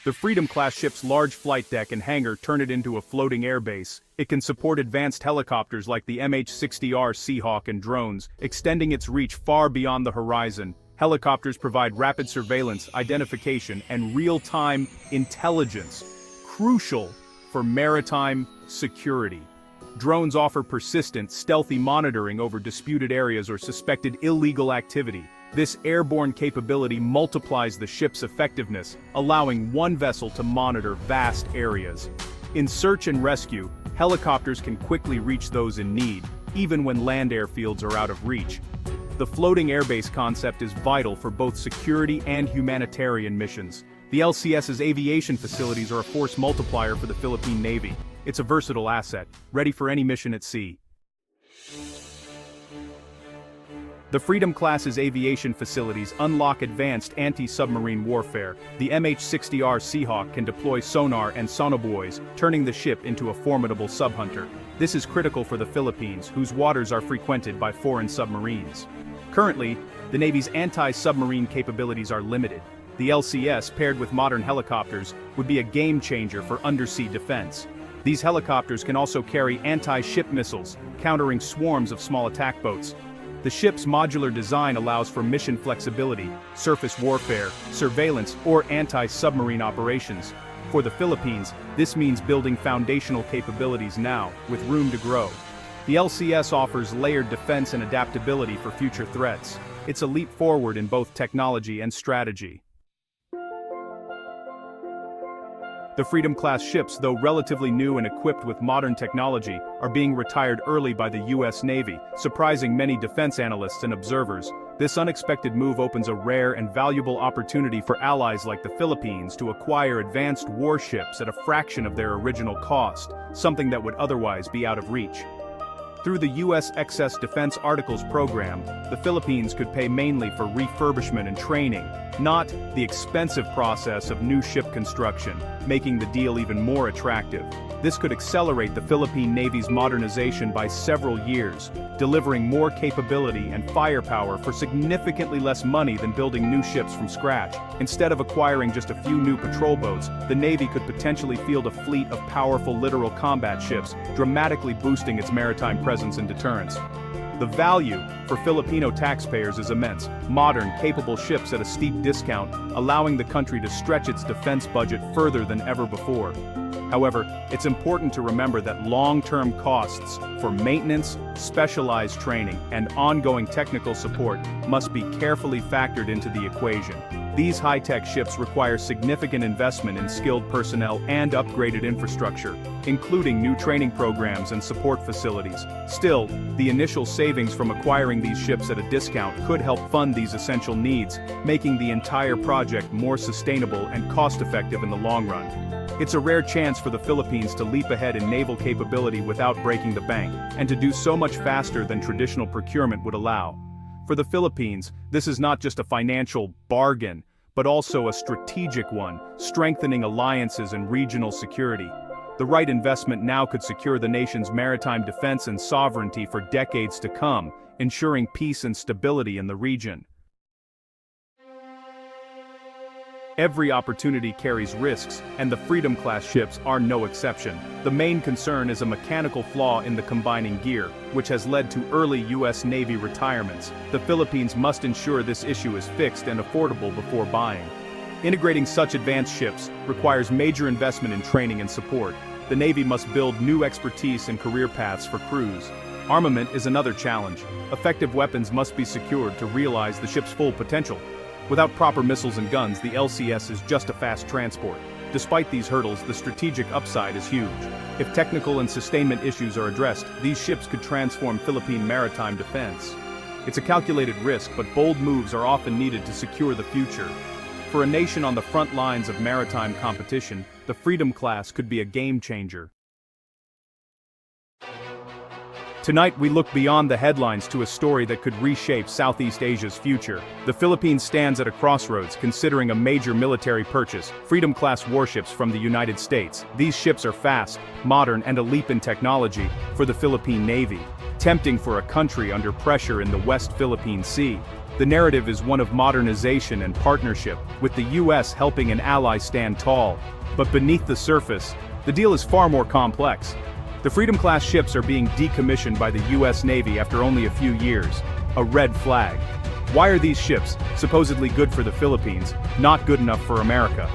The Freedom-Class ship's large flight deck and hangar turn it into a floating airbase. It can support advanced helicopters like the MH-60R Seahawk and drones, extending its reach far beyond the horizon. Helicopters provide rapid surveillance, identification, and real-time intelligence, crucial for maritime security. Drones offer persistent, stealthy monitoring over disputed areas or suspected illegal activity. This airborne capability multiplies the ship's effectiveness, allowing one vessel to monitor vast areas. In search and rescue, helicopters can quickly reach those in need, even when land airfields are out of reach. The floating airbase concept is vital for both security and humanitarian missions. The LCS's aviation facilities are a force multiplier for the Philippine Navy. It's a versatile asset, ready for any mission at sea. The Freedom-Class's aviation facilities unlock advanced anti-submarine warfare. The MH-60R Seahawk can deploy sonar and sonobuoys, turning the ship into a formidable subhunter. This is critical for the Philippines, whose waters are frequented by foreign submarines. Currently, the Navy's anti-submarine capabilities are limited. The LCS, paired with modern helicopters, would be a game-changer for undersea defense. These helicopters can also carry anti-ship missiles, countering swarms of small attack boats. The ship's modular design allows for mission flexibility, surface warfare, surveillance, or anti-submarine operations. For the Philippines, this means building foundational capabilities now, with room to grow. The LCS offers layered defense and adaptability for future threats. It's a leap forward in both technology and strategy. The Freedom-Class ships, though relatively new and equipped with modern technology, are being retired early by the U.S. Navy, surprising many defense analysts and observers. This unexpected move opens a rare and valuable opportunity for allies like the Philippines to acquire advanced warships at a fraction of their original cost, something that would otherwise be out of reach. Through the U.S. Excess Defense Articles program, the Philippines could pay mainly for refurbishment and training, not the expensive process of new ship construction, making the deal even more attractive. This could accelerate the Philippine Navy's modernization by several years, delivering more capability and firepower for significantly less money than building new ships from scratch. Instead of acquiring just a few new patrol boats, the Navy could potentially field a fleet of powerful littoral combat ships, dramatically boosting its maritime presence and deterrence. The value for Filipino taxpayers is immense. Modern, capable ships at a steep discount, allowing the country to stretch its defense budget further than ever before. However, it's important to remember that long-term costs for maintenance, specialized training, and ongoing technical support must be carefully factored into the equation. These high-tech ships require significant investment in skilled personnel and upgraded infrastructure, including new training programs and support facilities. Still, the initial savings from acquiring these ships at a discount could help fund these essential needs, making the entire project more sustainable and cost-effective in the long run. It's a rare chance for the Philippines to leap ahead in naval capability without breaking the bank, and to do so much faster than traditional procurement would allow. For the Philippines, this is not just a financial bargain, but also a strategic one, strengthening alliances and regional security. The right investment now could secure the nation's maritime defense and sovereignty for decades to come, ensuring peace and stability in the region. Every opportunity carries risks, and the Freedom-Class ships are no exception. The main concern is a mechanical flaw in the combining gear, which has led to early U.S. Navy retirements. The Philippines must ensure this issue is fixed and affordable before buying. Integrating such advanced ships requires major investment in training and support. The Navy must build new expertise and career paths for crews. Armament is another challenge. Effective weapons must be secured to realize the ship's full potential. Without proper missiles and guns, the LCS is just a fast transport. Despite these hurdles, the strategic upside is huge. If technical and sustainment issues are addressed, these ships could transform Philippine maritime defense. It's a calculated risk, but bold moves are often needed to secure the future. For a nation on the front lines of maritime competition, the Freedom-Class could be a game-changer. Tonight we look beyond the headlines to a story that could reshape Southeast Asia's future. The Philippines stands at a crossroads considering a major military purchase, Freedom-Class warships from the United States. These ships are fast, modern, and a leap in technology for the Philippine Navy, tempting for a country under pressure in the West Philippine Sea. The narrative is one of modernization and partnership, with the US helping an ally stand tall. But beneath the surface, the deal is far more complex. The Freedom-Class ships are being decommissioned by the US Navy after only a few years. A red flag. Why are these ships, supposedly good for the Philippines, not good enough for America?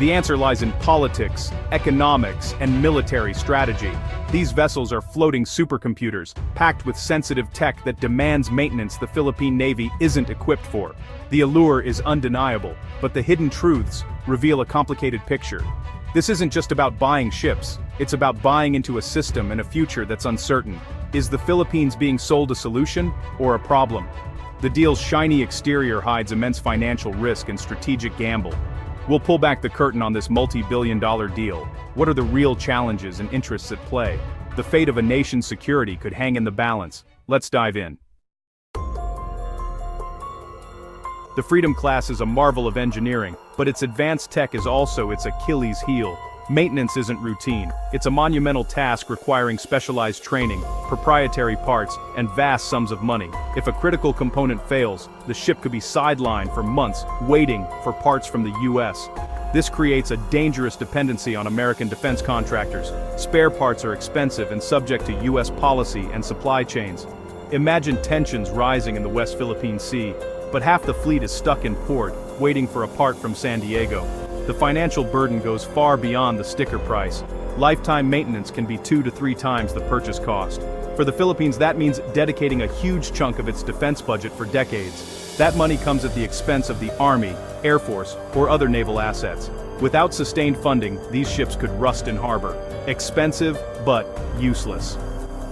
The answer lies in politics, economics, and military strategy. These vessels are floating supercomputers, packed with sensitive tech that demands maintenance the Philippine Navy isn't equipped for. The allure is undeniable, but the hidden truths reveal a complicated picture. This isn't just about buying ships, it's about buying into a system and a future that's uncertain. Is the Philippines being sold a solution, or a problem? The deal's shiny exterior hides immense financial risk and strategic gamble. We'll pull back the curtain on this multi-billion-dollar deal. What are the real challenges and interests at play? The fate of a nation's security could hang in the balance. Let's dive in. The Freedom-Class is a marvel of engineering, but its advanced tech is also its Achilles heel. Maintenance isn't routine. It's a monumental task requiring specialized training, proprietary parts, and vast sums of money. If a critical component fails, the ship could be sidelined for months, waiting for parts from the US. This creates a dangerous dependency on American defense contractors. Spare parts are expensive and subject to US policy and supply chains. Imagine tensions rising in the West Philippine Sea, but half the fleet is stuck in port, waiting for a part from San Diego. The financial burden goes far beyond the sticker price. Lifetime maintenance can be 2 to 3 times the purchase cost. For the Philippines, that means dedicating a huge chunk of its defense budget for decades. That money comes at the expense of the Army, Air Force, or other naval assets. Without sustained funding, these ships could rust in harbor. Expensive, but useless.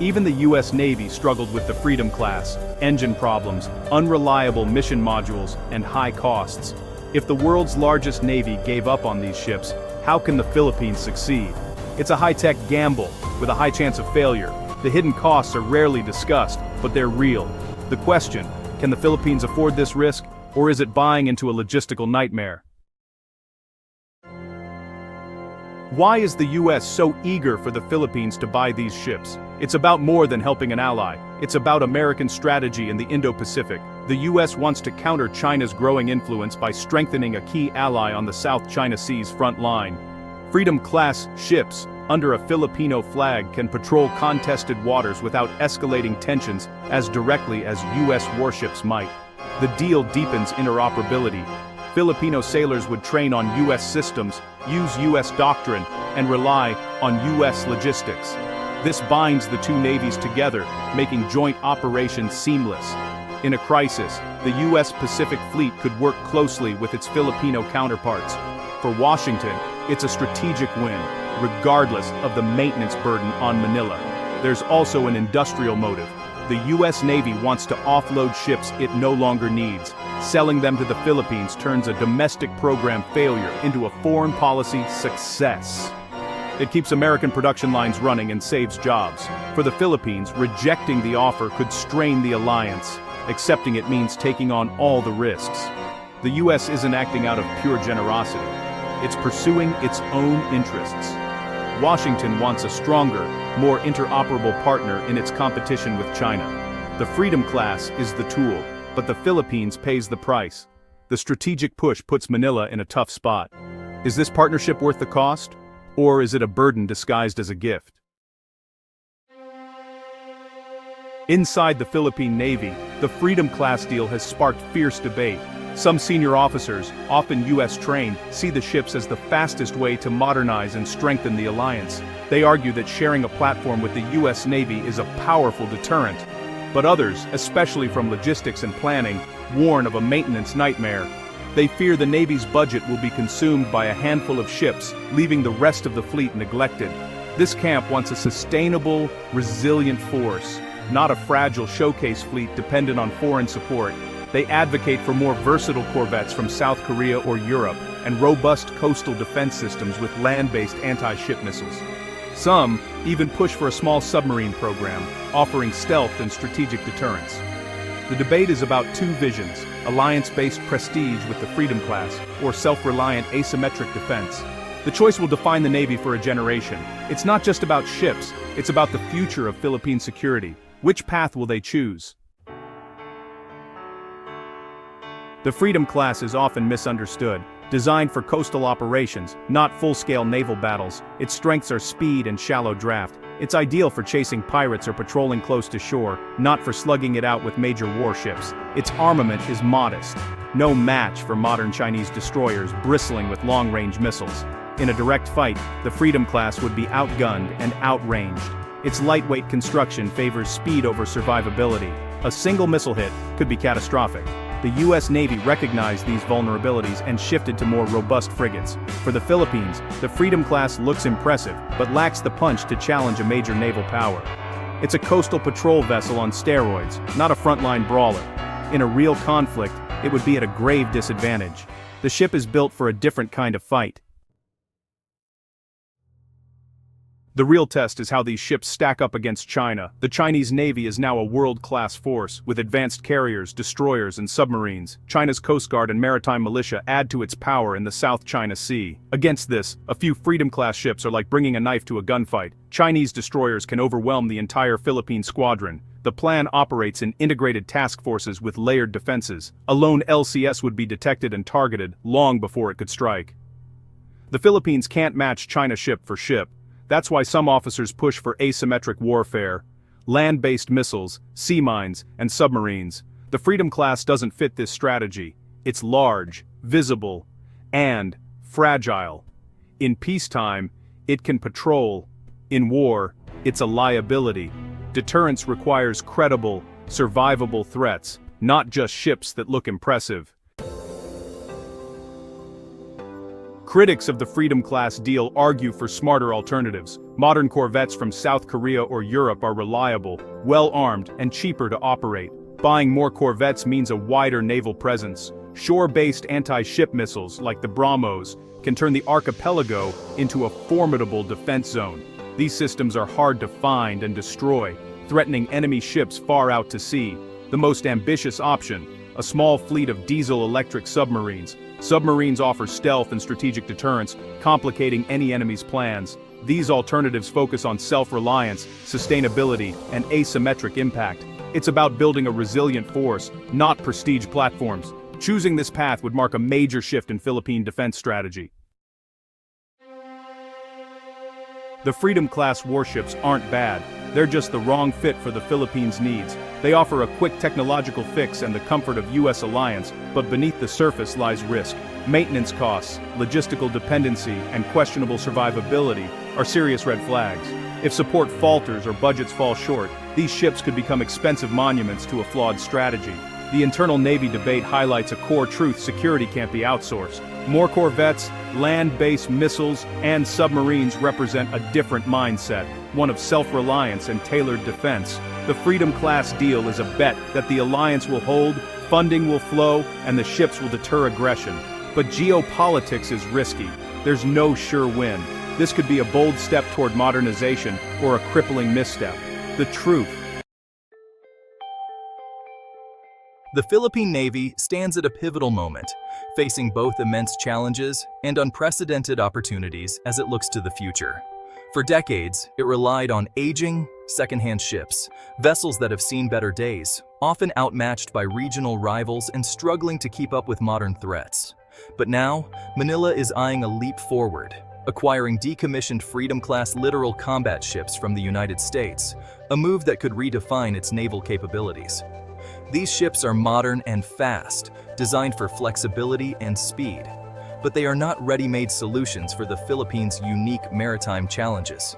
Even the US Navy struggled with the Freedom-Class, engine problems, unreliable mission modules, and high costs. If the world's largest navy gave up on these ships, how can the Philippines succeed? It's a high-tech gamble, with a high chance of failure. The hidden costs are rarely discussed, but they're real. The question, can the Philippines afford this risk, or is it buying into a logistical nightmare? Why is the US so eager for the Philippines to buy these ships? It's about more than helping an ally. It's about American strategy in the Indo-Pacific. The US wants to counter China's growing influence by strengthening a key ally on the South China Sea's front line. Freedom-Class ships, under a Filipino flag, can patrol contested waters without escalating tensions as directly as US warships might. The deal deepens interoperability. Filipino sailors would train on US systems, use US doctrine, and rely on US logistics. This binds the two navies together, making joint operations seamless. In a crisis, the US Pacific Fleet could work closely with its Filipino counterparts. For Washington, it's a strategic win, regardless of the maintenance burden on Manila. There's also an industrial motive. The US Navy wants to offload ships it no longer needs. Selling them to the Philippines turns a domestic program failure into a foreign policy success. It keeps American production lines running and saves jobs. For the Philippines, rejecting the offer could strain the alliance. Accepting it means taking on all the risks. The US isn't acting out of pure generosity. It's pursuing its own interests. Washington wants a stronger, more interoperable partner in its competition with China. The Freedom-Class is the tool, but the Philippines pays the price. The strategic push puts Manila in a tough spot. Is this partnership worth the cost? Or is it a burden disguised as a gift? Inside the Philippine Navy, the Freedom-Class deal has sparked fierce debate. Some senior officers, often US trained, see the ships as the fastest way to modernize and strengthen the alliance. They argue that sharing a platform with the US Navy is a powerful deterrent. But others, especially from logistics and planning, warn of a maintenance nightmare. They fear the Navy's budget will be consumed by a handful of ships, leaving the rest of the fleet neglected. This camp wants a sustainable, resilient force, not a fragile showcase fleet dependent on foreign support. They advocate for more versatile corvettes from South Korea or Europe, and robust coastal defense systems with land-based anti-ship missiles. Some even push for a small submarine program, offering stealth and strategic deterrence. The debate is about two visions: alliance-based prestige with the Freedom Class, or self-reliant asymmetric defense. The choice will define the Navy for a generation. It's not just about ships, it's about the future of Philippine security. Which path will they choose? The Freedom Class is often misunderstood. Designed for coastal operations, not full-scale naval battles, its strengths are speed and shallow draft. It's ideal for chasing pirates or patrolling close to shore, not for slugging it out with major warships. Its armament is modest. No match for modern Chinese destroyers bristling with long-range missiles. In a direct fight, the Freedom Class would be outgunned and outranged. Its lightweight construction favors speed over survivability. A single missile hit could be catastrophic. The U.S. Navy recognized these vulnerabilities and shifted to more robust frigates. For the Philippines, the Freedom Class looks impressive, but lacks the punch to challenge a major naval power. It's a coastal patrol vessel on steroids, not a frontline brawler. In a real conflict, it would be at a grave disadvantage. The ship is built for a different kind of fight. The real test is how these ships stack up against China. The Chinese Navy is now a world-class force, with advanced carriers, destroyers, and submarines. China's Coast Guard and maritime militia add to its power in the South China Sea. Against this, a few Freedom-class ships are like bringing a knife to a gunfight. Chinese destroyers can overwhelm the entire Philippine squadron. The plan operates in integrated task forces with layered defenses. A lone LCS would be detected and targeted long before it could strike. The Philippines can't match China ship for ship. That's why some officers push for asymmetric warfare, land-based missiles, sea mines, and submarines. The Freedom Class doesn't fit this strategy. It's large, visible, and fragile. In peacetime, it can patrol. In war, it's a liability. Deterrence requires credible, survivable threats, not just ships that look impressive. Critics of the Freedom Class deal argue for smarter alternatives. Modern corvettes from South Korea or Europe are reliable, well-armed, and cheaper to operate. Buying more corvettes means a wider naval presence. Shore-based anti-ship missiles, like the BrahMos, can turn the archipelago into a formidable defense zone. These systems are hard to find and destroy, threatening enemy ships far out to sea. The most ambitious option: a small fleet of diesel-electric submarines. Submarines offer stealth and strategic deterrence, complicating any enemy's plans. These alternatives focus on self-reliance, sustainability, and asymmetric impact. It's about building a resilient force, not prestige platforms. Choosing this path would mark a major shift in Philippine defense strategy. The Freedom-class warships aren't bad. They're just the wrong fit for the Philippines' needs. They offer a quick technological fix and the comfort of U.S. alliance, but beneath the surface lies risk. Maintenance costs, logistical dependency, and questionable survivability are serious red flags. If support falters or budgets fall short, these ships could become expensive monuments to a flawed strategy. The internal Navy debate highlights a core truth: security can't be outsourced. More corvettes, land-based missiles, and submarines represent a different mindset, one of self-reliance and tailored defense. The Freedom Class deal is a bet that the alliance will hold, funding will flow, and the ships will deter aggression. But geopolitics is risky. There's no sure win. This could be a bold step toward modernization or a crippling misstep. The truth. The Philippine Navy stands at a pivotal moment, facing both immense challenges and unprecedented opportunities as it looks to the future. For decades, it relied on aging, second-hand ships, vessels that have seen better days, often outmatched by regional rivals and struggling to keep up with modern threats. But now, Manila is eyeing a leap forward, acquiring decommissioned Freedom-Class Littoral Combat Ships from the United States, a move that could redefine its naval capabilities. These ships are modern and fast, designed for flexibility and speed. But they are not ready-made solutions for the Philippines' unique maritime challenges.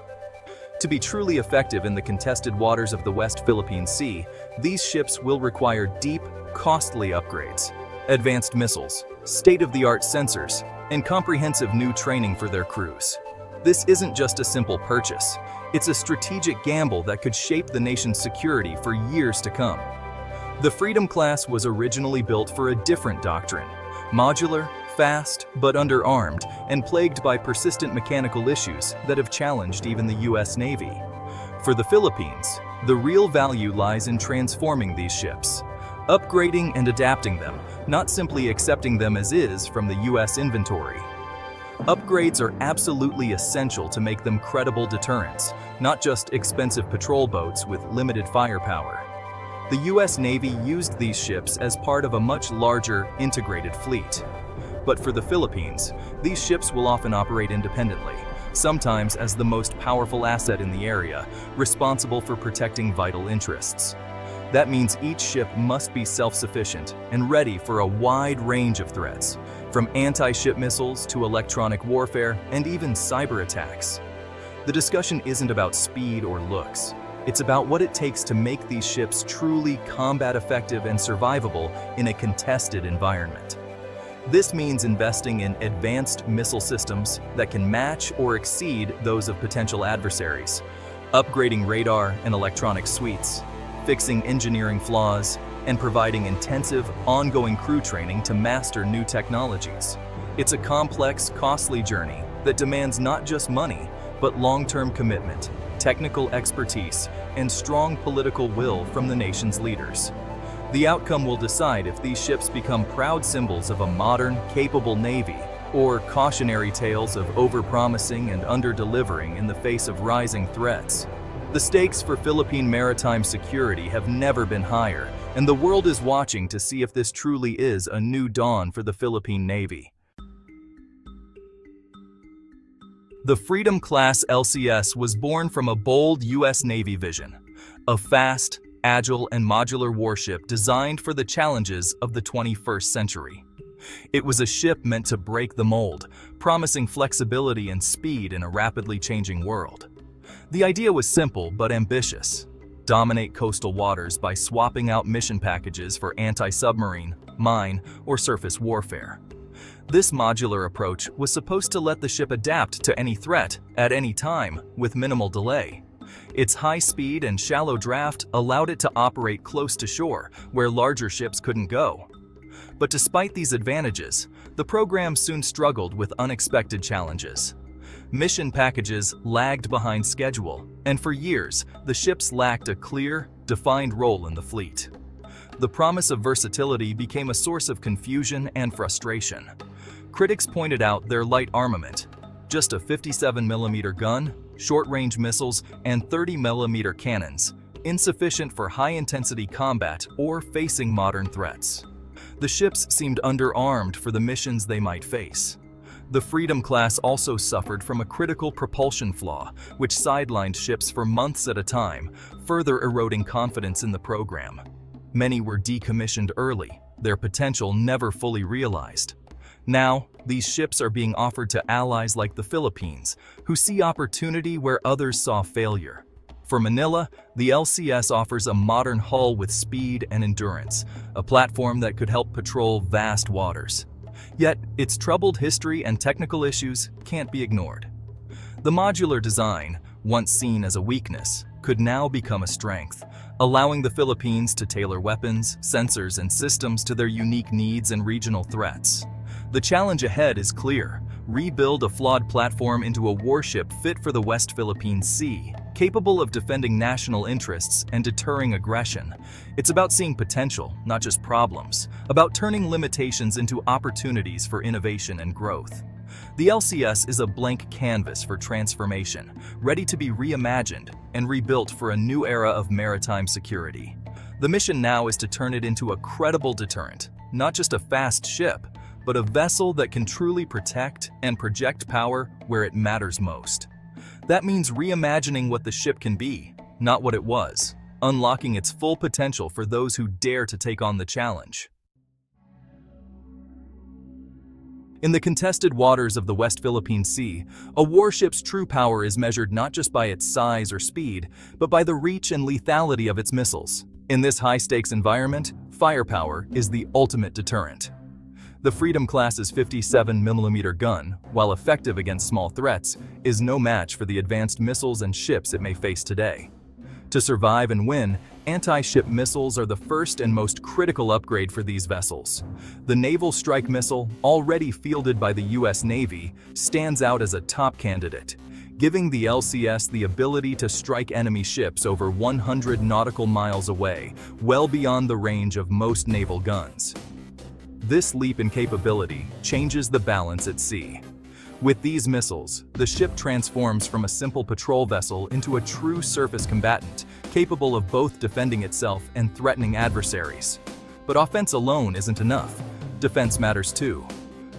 To be truly effective in the contested waters of the West Philippine Sea, these ships will require deep, costly upgrades, advanced missiles, state-of-the-art sensors, and comprehensive new training for their crews. This isn't just a simple purchase. It's a strategic gamble that could shape the nation's security for years to come. The Freedom class was originally built for a different doctrine: modular, fast, but underarmed, and plagued by persistent mechanical issues that have challenged even the US Navy. For the Philippines, the real value lies in transforming these ships, upgrading and adapting them, not simply accepting them as is from the US inventory. Upgrades are absolutely essential to make them credible deterrents, not just expensive patrol boats with limited firepower. The US Navy used these ships as part of a much larger, integrated fleet. But for the Philippines, these ships will often operate independently, sometimes as the most powerful asset in the area, responsible for protecting vital interests. That means each ship must be self-sufficient and ready for a wide range of threats, from anti-ship missiles to electronic warfare and even cyber attacks. The discussion isn't about speed or looks. It's about what it takes to make these ships truly combat effective and survivable in a contested environment. This means investing in advanced missile systems that can match or exceed those of potential adversaries, upgrading radar and electronic suites, fixing engineering flaws, and providing intensive, ongoing crew training to master new technologies. It's a complex, costly journey that demands not just money, but long-term commitment, technical expertise, and strong political will from the nation's leaders. The outcome will decide if these ships become proud symbols of a modern, capable Navy, or cautionary tales of overpromising and under-delivering in the face of rising threats. The stakes for Philippine maritime security have never been higher, and the world is watching to see if this truly is a new dawn for the Philippine Navy. The Freedom-Class LCS was born from a bold US Navy vision: a fast, agile, and modular warship designed for the challenges of the 21st century. It was a ship meant to break the mold, promising flexibility and speed in a rapidly changing world. The idea was simple but ambitious: dominate coastal waters by swapping out mission packages for anti-submarine, mine, or surface warfare. This modular approach was supposed to let the ship adapt to any threat at any time with minimal delay. Its high speed and shallow draft allowed it to operate close to shore, where larger ships couldn't go. But despite these advantages, the program soon struggled with unexpected challenges. Mission packages lagged behind schedule, and for years, the ships lacked a clear, defined role in the fleet. The promise of versatility became a source of confusion and frustration. Critics pointed out their light armament: just a 57mm gun, short-range missiles, and 30mm cannons, insufficient for high-intensity combat or facing modern threats. The ships seemed underarmed for the missions they might face. The Freedom class also suffered from a critical propulsion flaw, which sidelined ships for months at a time, further eroding confidence in the program. Many were decommissioned early, their potential never fully realized. Now, these ships are being offered to allies like the Philippines, who see opportunity where others saw failure. For Manila, the LCS offers a modern hull with speed and endurance, a platform that could help patrol vast waters. Yet, its troubled history and technical issues can't be ignored. The modular design, once seen as a weakness, could now become a strength, allowing the Philippines to tailor weapons, sensors, and systems to their unique needs and regional threats. The challenge ahead is clear: rebuild a flawed platform into a warship fit for the West Philippine Sea, capable of defending national interests and deterring aggression. It's about seeing potential, not just problems, about turning limitations into opportunities for innovation and growth. The LCS is a blank canvas for transformation, ready to be reimagined and rebuilt for a new era of maritime security. The mission now is to turn it into a credible deterrent, not just a fast ship, but a vessel that can truly protect and project power where it matters most. That means reimagining what the ship can be, not what it was, unlocking its full potential for those who dare to take on the challenge. In the contested waters of the West Philippine Sea, a warship's true power is measured not just by its size or speed, but by the reach and lethality of its missiles. In this high-stakes environment, firepower is the ultimate deterrent. The Freedom-Class's 57mm gun, while effective against small threats, is no match for the advanced missiles and ships it may face today. To survive and win, anti-ship missiles are the first and most critical upgrade for these vessels. The Naval Strike Missile, already fielded by the U.S. Navy, stands out as a top candidate, giving the LCS the ability to strike enemy ships over 100 nautical miles away, well beyond the range of most naval guns. This leap in capability changes the balance at sea. With these missiles, the ship transforms from a simple patrol vessel into a true surface combatant, capable of both defending itself and threatening adversaries. But offense alone isn't enough. Defense matters too.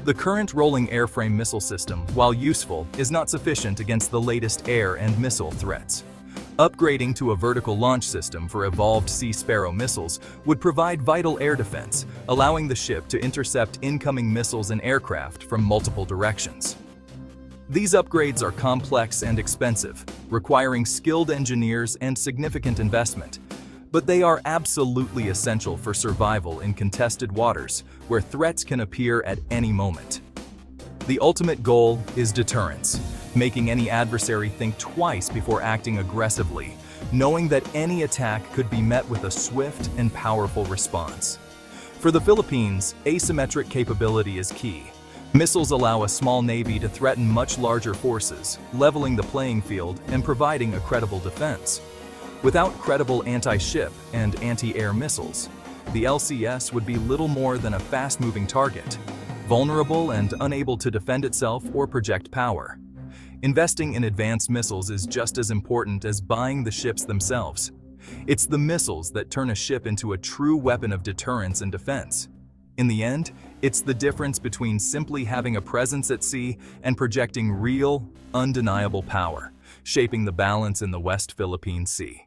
The current rolling airframe missile system, while useful, is not sufficient against the latest air and missile threats. Upgrading to a vertical launch system for evolved Sea Sparrow missiles would provide vital air defense, allowing the ship to intercept incoming missiles and aircraft from multiple directions. These upgrades are complex and expensive, requiring skilled engineers and significant investment, but they are absolutely essential for survival in contested waters where threats can appear at any moment. The ultimate goal is deterrence, making any adversary think twice before acting aggressively, knowing that any attack could be met with a swift and powerful response. For the Philippines, asymmetric capability is key. Missiles allow a small navy to threaten much larger forces, leveling the playing field and providing a credible defense. Without credible anti-ship and anti-air missiles, the LCS would be little more than a fast-moving target, vulnerable and unable to defend itself or project power. Investing in advanced missiles is just as important as buying the ships themselves. It's the missiles that turn a ship into a true weapon of deterrence and defense. In the end, it's the difference between simply having a presence at sea and projecting real, undeniable power, shaping the balance in the West Philippine Sea.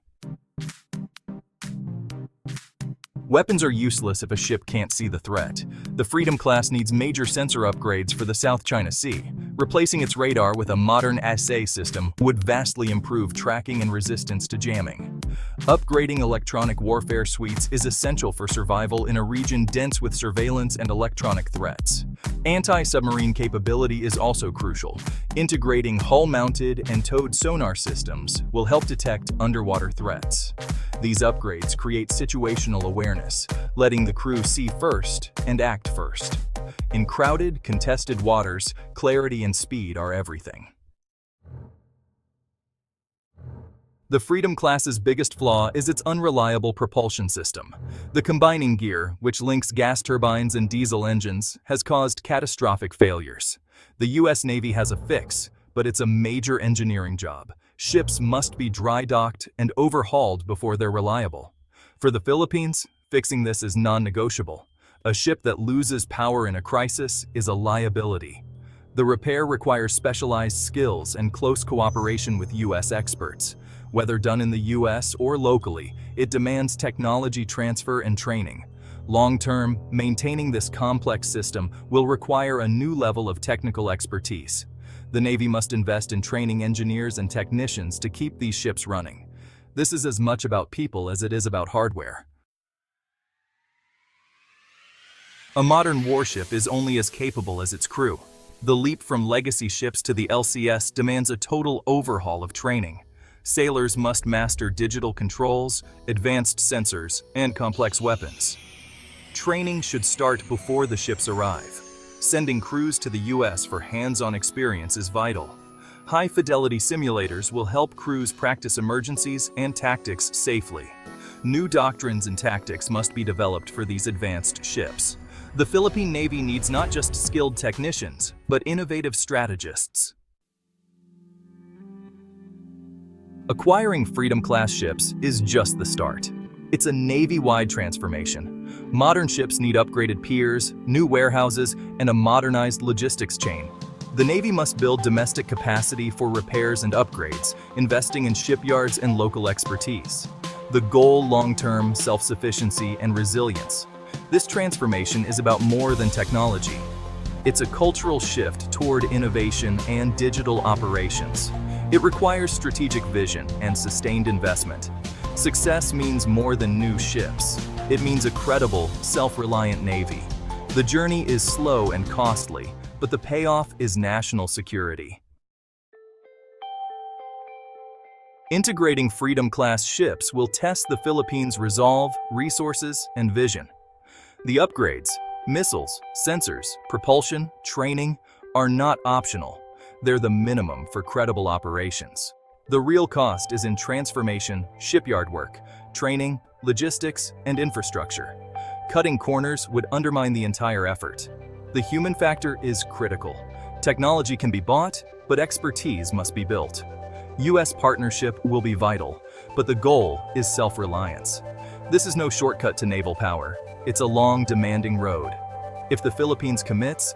Weapons are useless if a ship can't see the threat. The Freedom-Class needs major sensor upgrades for the South China Sea. Replacing its radar with a modern assay system would vastly improve tracking and resistance to jamming. Upgrading electronic warfare suites is essential for survival in a region dense with surveillance and electronic threats. Anti-submarine capability is also crucial. Integrating hull-mounted and towed sonar systems will help detect underwater threats. These upgrades create situational awareness, letting the crew see first and act first. In crowded, contested waters, clarity and speed are everything. The Freedom-Class's biggest flaw is its unreliable propulsion system. The combining gear, which links gas turbines and diesel engines, has caused catastrophic failures. The U.S. Navy has a fix, but it's a major engineering job. Ships must be dry-docked and overhauled before they're reliable. For the Philippines, fixing this is non-negotiable. A ship that loses power in a crisis is a liability. The repair requires specialized skills and close cooperation with U.S. experts. Whether done in the U.S. or locally, it demands technology transfer and training. Long-term, maintaining this complex system will require a new level of technical expertise. The Navy must invest in training engineers and technicians to keep these ships running. This is as much about people as it is about hardware. A modern warship is only as capable as its crew. The leap from legacy ships to the LCS demands a total overhaul of training. Sailors must master digital controls, advanced sensors, and complex weapons. Training should start before the ships arrive. Sending crews to the U.S. for hands-on experience is vital. High-fidelity simulators will help crews practice emergencies and tactics safely. New doctrines and tactics must be developed for these advanced ships. The Philippine Navy needs not just skilled technicians, but innovative strategists. Acquiring Freedom-Class ships is just the start. It's a Navy-wide transformation. Modern ships need upgraded piers, new warehouses, and a modernized logistics chain. The Navy must build domestic capacity for repairs and upgrades, investing in shipyards and local expertise. The goal, long-term, self-sufficiency and resilience. This transformation is about more than technology. It's a cultural shift toward innovation and digital operations. It requires strategic vision and sustained investment. Success means more than new ships. It means a credible, self-reliant Navy. The journey is slow and costly, but the payoff is national security. Integrating Freedom-Class ships will test the Philippines' resolve, resources, and vision. The upgrades, missiles, sensors, propulsion, training, are not optional. They're the minimum for credible operations. The real cost is in transformation, shipyard work, training, logistics, and infrastructure. Cutting corners would undermine the entire effort. The human factor is critical. Technology can be bought, but expertise must be built. U.S. partnership will be vital, but the goal is self-reliance. This is no shortcut to naval power. It's a long, demanding road. If the Philippines commits,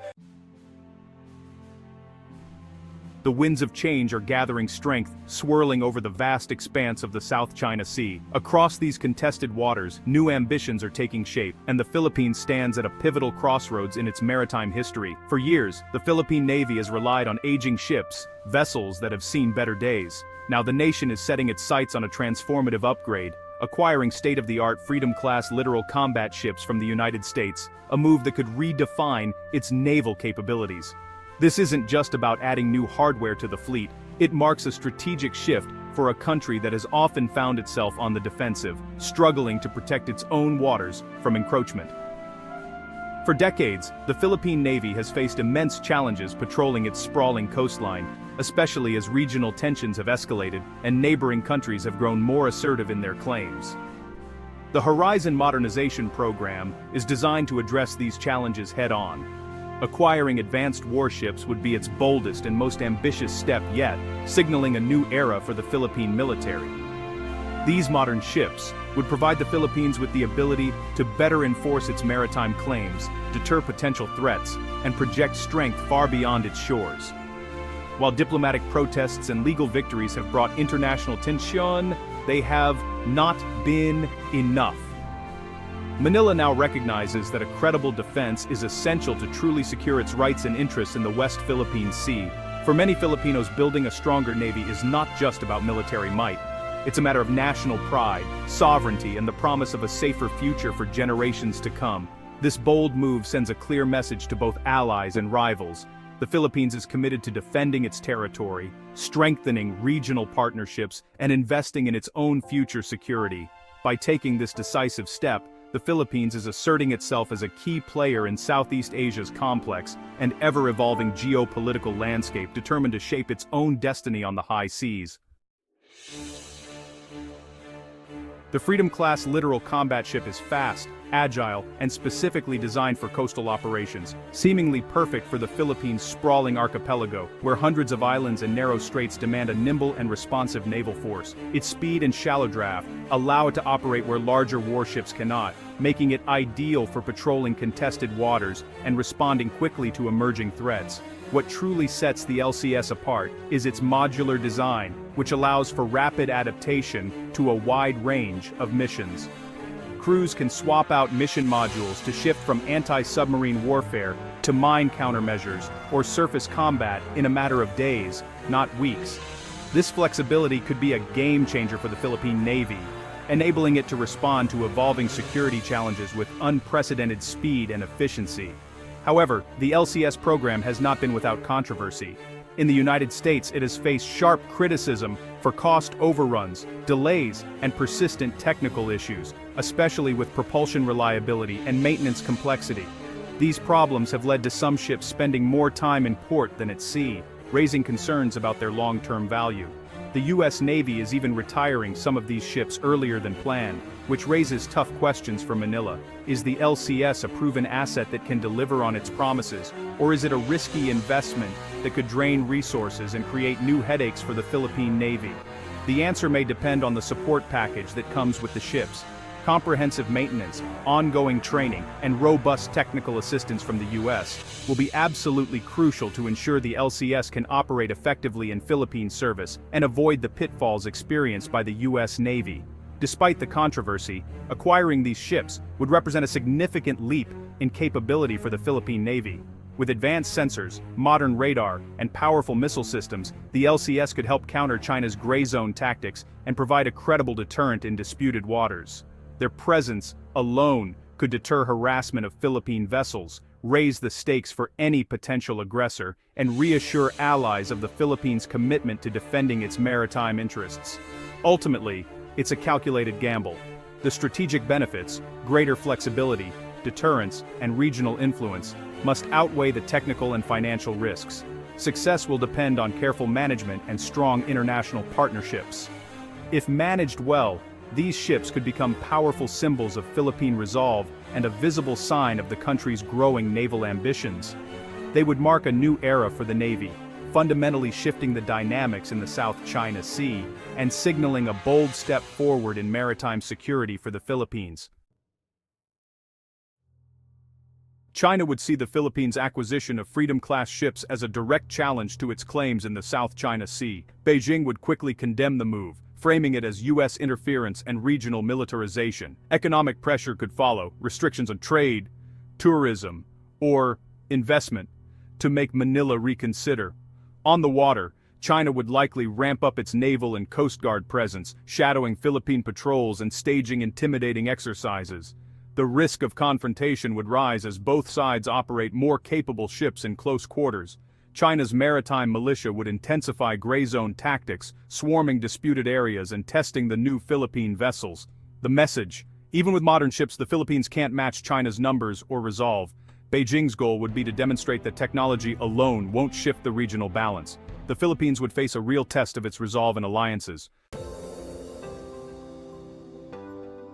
the winds of change are gathering strength, swirling over the vast expanse of the South China Sea. Across these contested waters, new ambitions are taking shape, and the Philippines stands at a pivotal crossroads in its maritime history. For years, the Philippine Navy has relied on aging ships, vessels that have seen better days. Now the nation is setting its sights on a transformative upgrade, acquiring state-of-the-art Freedom-Class Littoral Combat Ships from the United States, a move that could redefine its naval capabilities. This isn't just about adding new hardware to the fleet, it marks a strategic shift for a country that has often found itself on the defensive, struggling to protect its own waters from encroachment. For decades, the Philippine Navy has faced immense challenges patrolling its sprawling coastline, especially as regional tensions have escalated and neighboring countries have grown more assertive in their claims. The Horizon Modernization Program is designed to address these challenges head-on. Acquiring advanced warships would be its boldest and most ambitious step yet, signaling a new era for the Philippine military. These modern ships would provide the Philippines with the ability to better enforce its maritime claims, deter potential threats, and project strength far beyond its shores. While diplomatic protests and legal victories have brought international tension, they have not been enough. Manila now recognizes that a credible defense is essential to truly secure its rights and interests in the West Philippine Sea. For many Filipinos, building a stronger navy is not just about military might. It's a matter of national pride, sovereignty, and the promise of a safer future for generations to come. This bold move sends a clear message to both allies and rivals. The Philippines is committed to defending its territory, strengthening regional partnerships, and investing in its own future security. By taking this decisive step, the Philippines is asserting itself as a key player in Southeast Asia's complex and ever-evolving geopolitical landscape, determined to shape its own destiny on the high seas. The Freedom-Class Littoral Combat Ship is fast, agile, and specifically designed for coastal operations, seemingly perfect for the Philippines' sprawling archipelago, where hundreds of islands and narrow straits demand a nimble and responsive naval force. Its speed and shallow draft allow it to operate where larger warships cannot, making it ideal for patrolling contested waters and responding quickly to emerging threats. What truly sets the LCS apart is its modular design, which allows for rapid adaptation to a wide range of missions. Crews can swap out mission modules to shift from anti-submarine warfare to mine countermeasures or surface combat in a matter of days, not weeks. This flexibility could be a game changer for the Philippine Navy, enabling it to respond to evolving security challenges with unprecedented speed and efficiency. However, the LCS program has not been without controversy. In the United States, it has faced sharp criticism for cost overruns, delays, and persistent technical issues, especially with propulsion reliability and maintenance complexity. These problems have led to some ships spending more time in port than at sea, raising concerns about their long-term value. The U.S. Navy is even retiring some of these ships earlier than planned, which raises tough questions for Manila. Is the LCS a proven asset that can deliver on its promises, or is it a risky investment that could drain resources and create new headaches for the Philippine Navy? The answer may depend on the support package that comes with the ships. Comprehensive maintenance, ongoing training, and robust technical assistance from the U.S. will be absolutely crucial to ensure the LCS can operate effectively in Philippine service and avoid the pitfalls experienced by the U.S. Navy. Despite the controversy, acquiring these ships would represent a significant leap in capability for the Philippine Navy. With advanced sensors, modern radar, and powerful missile systems, the LCS could help counter China's gray zone tactics and provide a credible deterrent in disputed waters. Their presence alone could deter harassment of Philippine vessels, raise the stakes for any potential aggressor, and reassure allies of the Philippines' commitment to defending its maritime interests. Ultimately, it's a calculated gamble. The strategic benefits, greater flexibility, deterrence, and regional influence, must outweigh the technical and financial risks. Success will depend on careful management and strong international partnerships. If managed well, these ships could become powerful symbols of Philippine resolve and a visible sign of the country's growing naval ambitions. They would mark a new era for the Navy, fundamentally shifting the dynamics in the South China Sea and signaling a bold step forward in maritime security for the Philippines. China would see the Philippines' acquisition of Freedom-Class ships as a direct challenge to its claims in the South China Sea. Beijing would quickly condemn the move, framing it as U.S. interference and regional militarization. Economic pressure could follow, restrictions on trade, tourism, or investment, to make Manila reconsider. On the water, China would likely ramp up its naval and coast guard presence, shadowing Philippine patrols and staging intimidating exercises. The risk of confrontation would rise as both sides operate more capable ships in close quarters. China's maritime militia would intensify gray zone tactics, swarming disputed areas and testing the new Philippine vessels. The message: even with modern ships, the Philippines can't match China's numbers or resolve. Beijing's goal would be to demonstrate that technology alone won't shift the regional balance. The Philippines would face a real test of its resolve and alliances.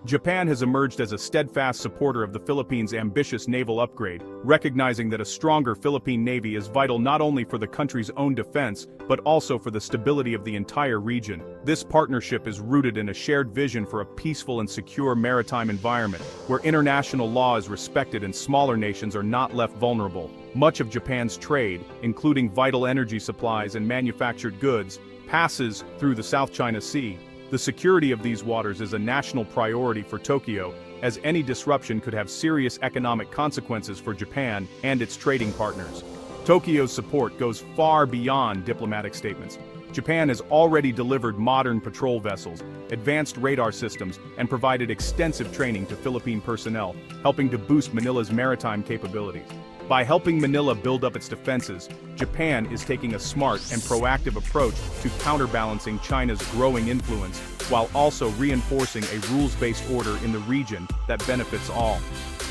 Japan has emerged as a steadfast supporter of the Philippines' ambitious naval upgrade, recognizing that a stronger Philippine Navy is vital not only for the country's own defense, but also for the stability of the entire region. This partnership is rooted in a shared vision for a peaceful and secure maritime environment, where international law is respected and smaller nations are not left vulnerable. Much of Japan's trade, including vital energy supplies and manufactured goods, passes through the South China Sea. The security of these waters is a national priority for Tokyo, as any disruption could have serious economic consequences for Japan and its trading partners. Tokyo's support goes far beyond diplomatic statements. Japan has already delivered modern patrol vessels, advanced radar systems, and provided extensive training to Philippine personnel, helping to boost Manila's maritime capabilities. By helping Manila build up its defenses, Japan is taking a smart and proactive approach to counterbalancing China's growing influence, while also reinforcing a rules-based order in the region that benefits all.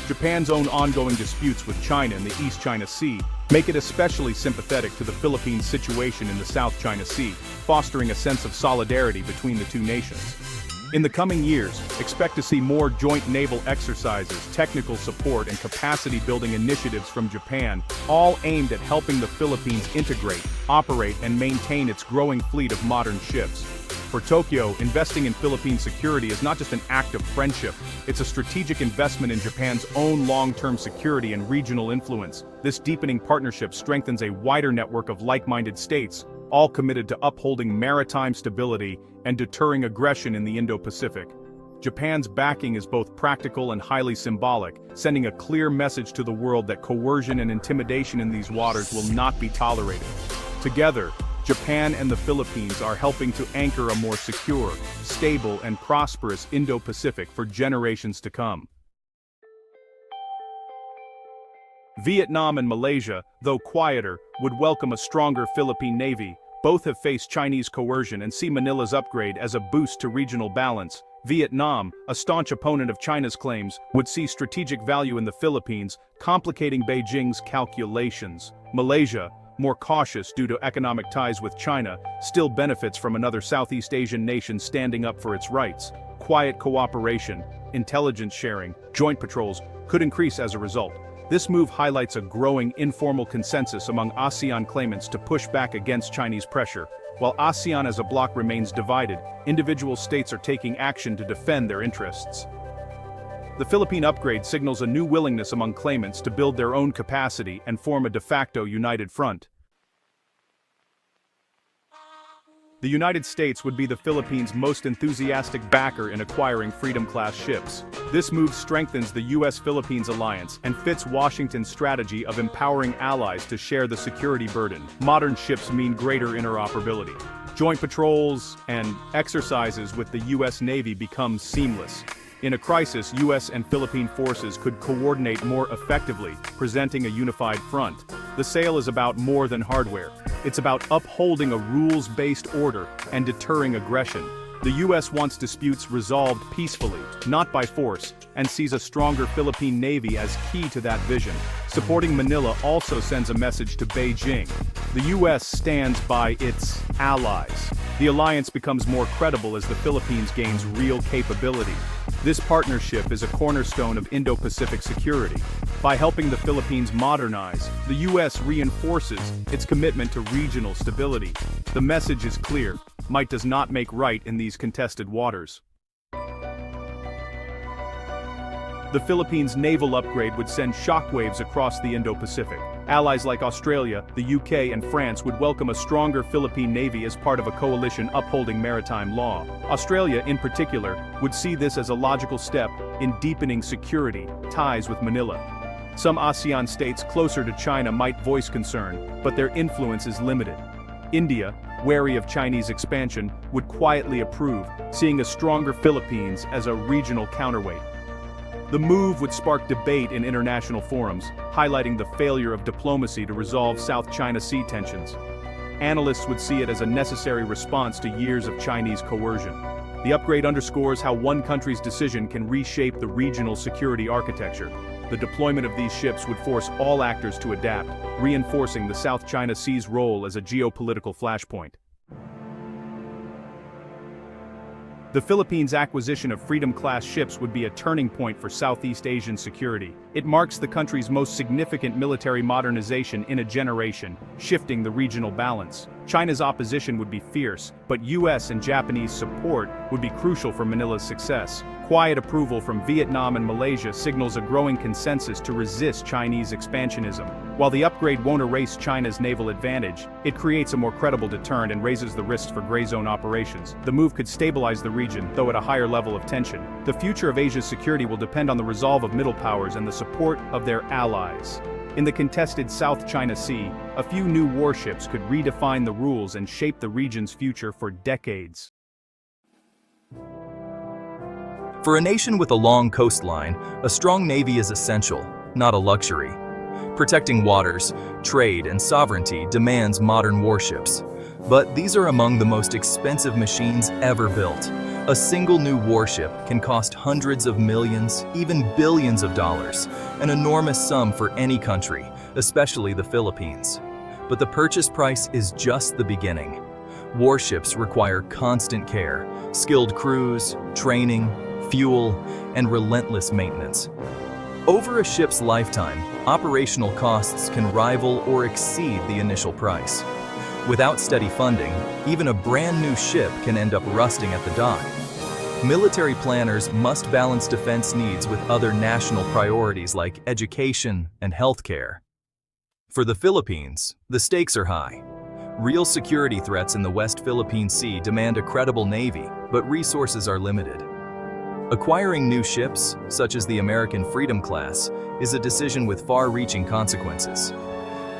Japan's own ongoing disputes with China in the East China Sea make it especially sympathetic to the Philippines' situation in the South China Sea, fostering a sense of solidarity between the two nations. In the coming years, expect to see more joint naval exercises, technical support, and capacity-building initiatives from Japan, all aimed at helping the Philippines integrate, operate, and maintain its growing fleet of modern ships. For Tokyo, investing in Philippine security is not just an act of friendship, it's a strategic investment in Japan's own long-term security and regional influence. This deepening partnership strengthens a wider network of like-minded states, all committed to upholding maritime stability and deterring aggression in the Indo-Pacific. Japan's backing is both practical and highly symbolic, sending a clear message to the world that coercion and intimidation in these waters will not be tolerated. Together, Japan and the Philippines are helping to anchor a more secure, stable, and prosperous Indo-Pacific for generations to come. Vietnam and Malaysia, though quieter, would welcome a stronger Philippine Navy. Both have faced Chinese coercion and see Manila's upgrade as a boost to regional balance. Vietnam, a staunch opponent of China's claims, would see strategic value in the Philippines, complicating Beijing's calculations. Malaysia, more cautious due to economic ties with China, still benefits from another Southeast Asian nation standing up for its rights. Quiet cooperation, intelligence sharing, joint patrols could increase as a result. This move highlights a growing informal consensus among ASEAN claimants to push back against Chinese pressure. While ASEAN as a bloc remains divided, individual states are taking action to defend their interests. The Philippine upgrade signals a new willingness among claimants to build their own capacity and form a de facto united front. The United States would be the Philippines' most enthusiastic backer in acquiring Freedom-Class ships. This move strengthens the U.S.-Philippines alliance and fits Washington's strategy of empowering allies to share the security burden. Modern ships mean greater interoperability. Joint patrols and exercises with the U.S. Navy become seamless. In a crisis, US and Philippine forces could coordinate more effectively, presenting a unified front. The sale is about more than hardware. It's about upholding a rules-based order and deterring aggression. The US wants disputes resolved peacefully, not by force, and sees a stronger Philippine Navy as key to that vision. Supporting Manila also sends a message to Beijing. The US stands by its allies. The alliance becomes more credible as the Philippines gains real capability. This partnership is a cornerstone of Indo-Pacific security. By helping the Philippines modernize, the US reinforces its commitment to regional stability. The message is clear: might does not make right in these contested waters. The Philippines' naval upgrade would send shockwaves across the Indo-Pacific. Allies like Australia, the UK, and France would welcome a stronger Philippine Navy as part of a coalition upholding maritime law. Australia, in particular, would see this as a logical step in deepening security ties with Manila. Some ASEAN states closer to China might voice concern, but their influence is limited. India, wary of Chinese expansion, would quietly approve, seeing a stronger Philippines as a regional counterweight. The move would spark debate in international forums, highlighting the failure of diplomacy to resolve South China Sea tensions. Analysts would see it as a necessary response to years of Chinese coercion. The upgrade underscores how one country's decision can reshape the regional security architecture. The deployment of these ships would force all actors to adapt, reinforcing the South China Sea's role as a geopolitical flashpoint. The Philippines' acquisition of Freedom-Class ships would be a turning point for Southeast Asian security. It marks the country's most significant military modernization in a generation, shifting the regional balance. China's opposition would be fierce, but US and Japanese support would be crucial for Manila's success. Quiet approval from Vietnam and Malaysia signals a growing consensus to resist Chinese expansionism. While the upgrade won't erase China's naval advantage, it creates a more credible deterrent and raises the risks for gray zone operations. The move could stabilize the region, though at a higher level of tension. The future of Asia's security will depend on the resolve of middle powers and the support of their allies. In the contested South China Sea, a few new warships could redefine the rules and shape the region's future for decades. For a nation with a long coastline, a strong navy is essential, not a luxury. Protecting waters, trade, and sovereignty demands modern warships. But these are among the most expensive machines ever built. A single new warship can cost hundreds of millions, even billions of dollars, an enormous sum for any country, especially the Philippines. But the purchase price is just the beginning. Warships require constant care, skilled crews, training, fuel, and relentless maintenance. Over a ship's lifetime, operational costs can rival or exceed the initial price. Without steady funding, even a brand new ship can end up rusting at the dock. Military planners must balance defense needs with other national priorities like education and healthcare. For the Philippines, the stakes are high. Real security threats in the West Philippine Sea demand a credible navy, but resources are limited. Acquiring new ships, such as the American Freedom-Class, is a decision with far-reaching consequences.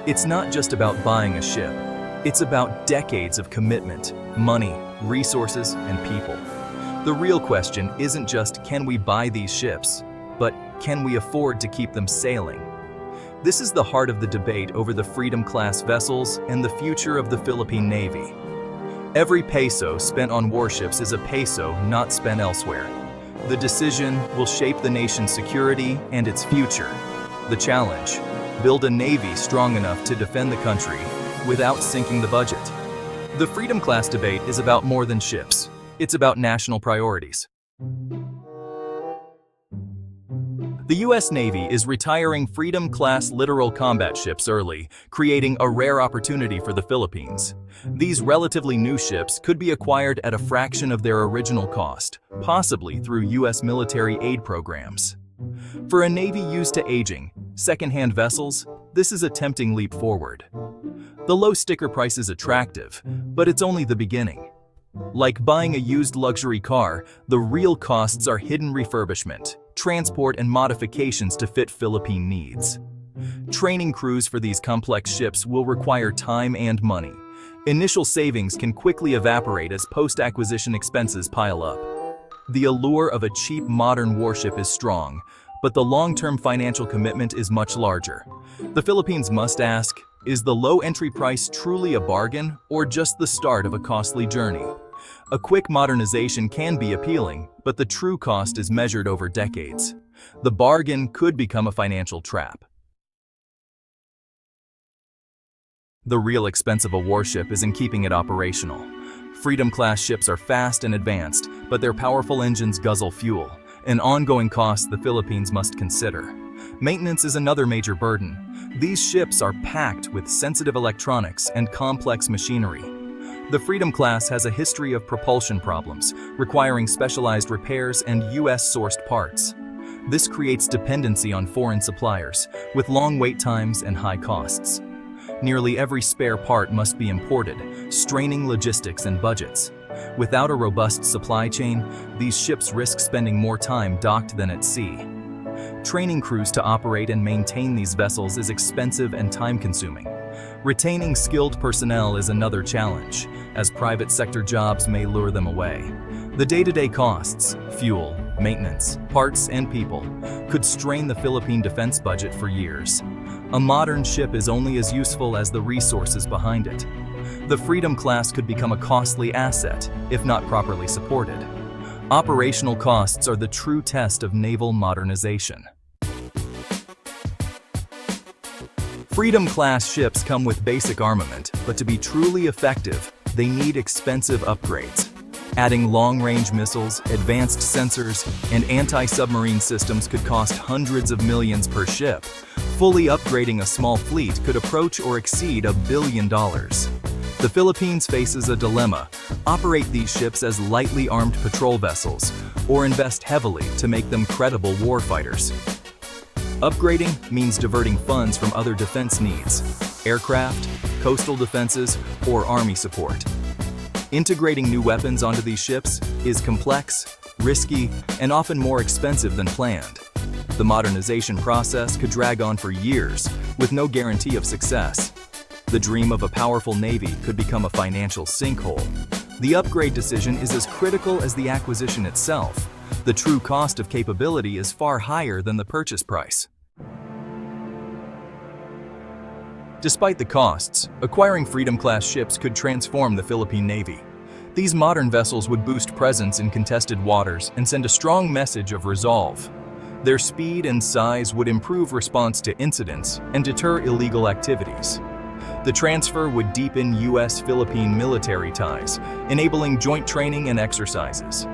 It's not just about buying a ship. It's about decades of commitment, money, resources, and people. The real question isn't just can we buy these ships, but can we afford to keep them sailing? This is the heart of the debate over the Freedom-Class vessels and the future of the Philippine Navy. Every peso spent on warships is a peso not spent elsewhere. The decision will shape the nation's security and its future. The challenge: build a navy strong enough to defend the country without sinking the budget. The Freedom-Class debate is about more than ships. It's about national priorities. The U.S. Navy is retiring Freedom-Class Littoral Combat Ships early, creating a rare opportunity for the Philippines. These relatively new ships could be acquired at a fraction of their original cost, possibly through U.S. military aid programs. For a Navy used to aging, second-hand vessels, this is a tempting leap forward. The low sticker price is attractive, but it's only the beginning. Like buying a used luxury car, the real costs are hidden refurbishment, transport, and modifications to fit Philippine needs. Training crews for these complex ships will require time and money. Initial savings can quickly evaporate as post-acquisition expenses pile up. The allure of a cheap modern warship is strong, but the long-term financial commitment is much larger. The Philippines must ask, is the low entry price truly a bargain or just the start of a costly journey? A quick modernization can be appealing, but the true cost is measured over decades. The bargain could become a financial trap. The real expense of a warship is in keeping it operational. Freedom-class ships are fast and advanced, but their powerful engines guzzle fuel, an ongoing cost the Philippines must consider. Maintenance is another major burden. These ships are packed with sensitive electronics and complex machinery. The Freedom-class has a history of propulsion problems, requiring specialized repairs and US-sourced parts. This creates dependency on foreign suppliers, with long wait times and high costs. Nearly every spare part must be imported, straining logistics and budgets. Without a robust supply chain, these ships risk spending more time docked than at sea. Training crews to operate and maintain these vessels is expensive and time-consuming. Retaining skilled personnel is another challenge, as private sector jobs may lure them away. The day-to-day costs, fuel, maintenance, parts, and people, could strain the Philippine defense budget for years. A modern ship is only as useful as the resources behind it. The Freedom-class could become a costly asset, if not properly supported. Operational costs are the true test of naval modernization. Freedom-class ships come with basic armament, but to be truly effective, they need expensive upgrades. Adding long-range missiles, advanced sensors, and anti-submarine systems could cost hundreds of millions per ship. Fully upgrading a small fleet could approach or exceed $1 billion. The Philippines faces a dilemma: operate these ships as lightly armed patrol vessels, or invest heavily to make them credible warfighters. Upgrading means diverting funds from other defense needs: aircraft, coastal defenses, or army support. Integrating new weapons onto these ships is complex, risky, and often more expensive than planned. The modernization process could drag on for years, with no guarantee of success. The dream of a powerful navy could become a financial sinkhole. The upgrade decision is as critical as the acquisition itself. The true cost of capability is far higher than the purchase price. Despite the costs, acquiring Freedom-class ships could transform the Philippine Navy. These modern vessels would boost presence in contested waters and send a strong message of resolve. Their speed and size would improve response to incidents and deter illegal activities. The transfer would deepen US-Philippine military ties, enabling joint training and exercises.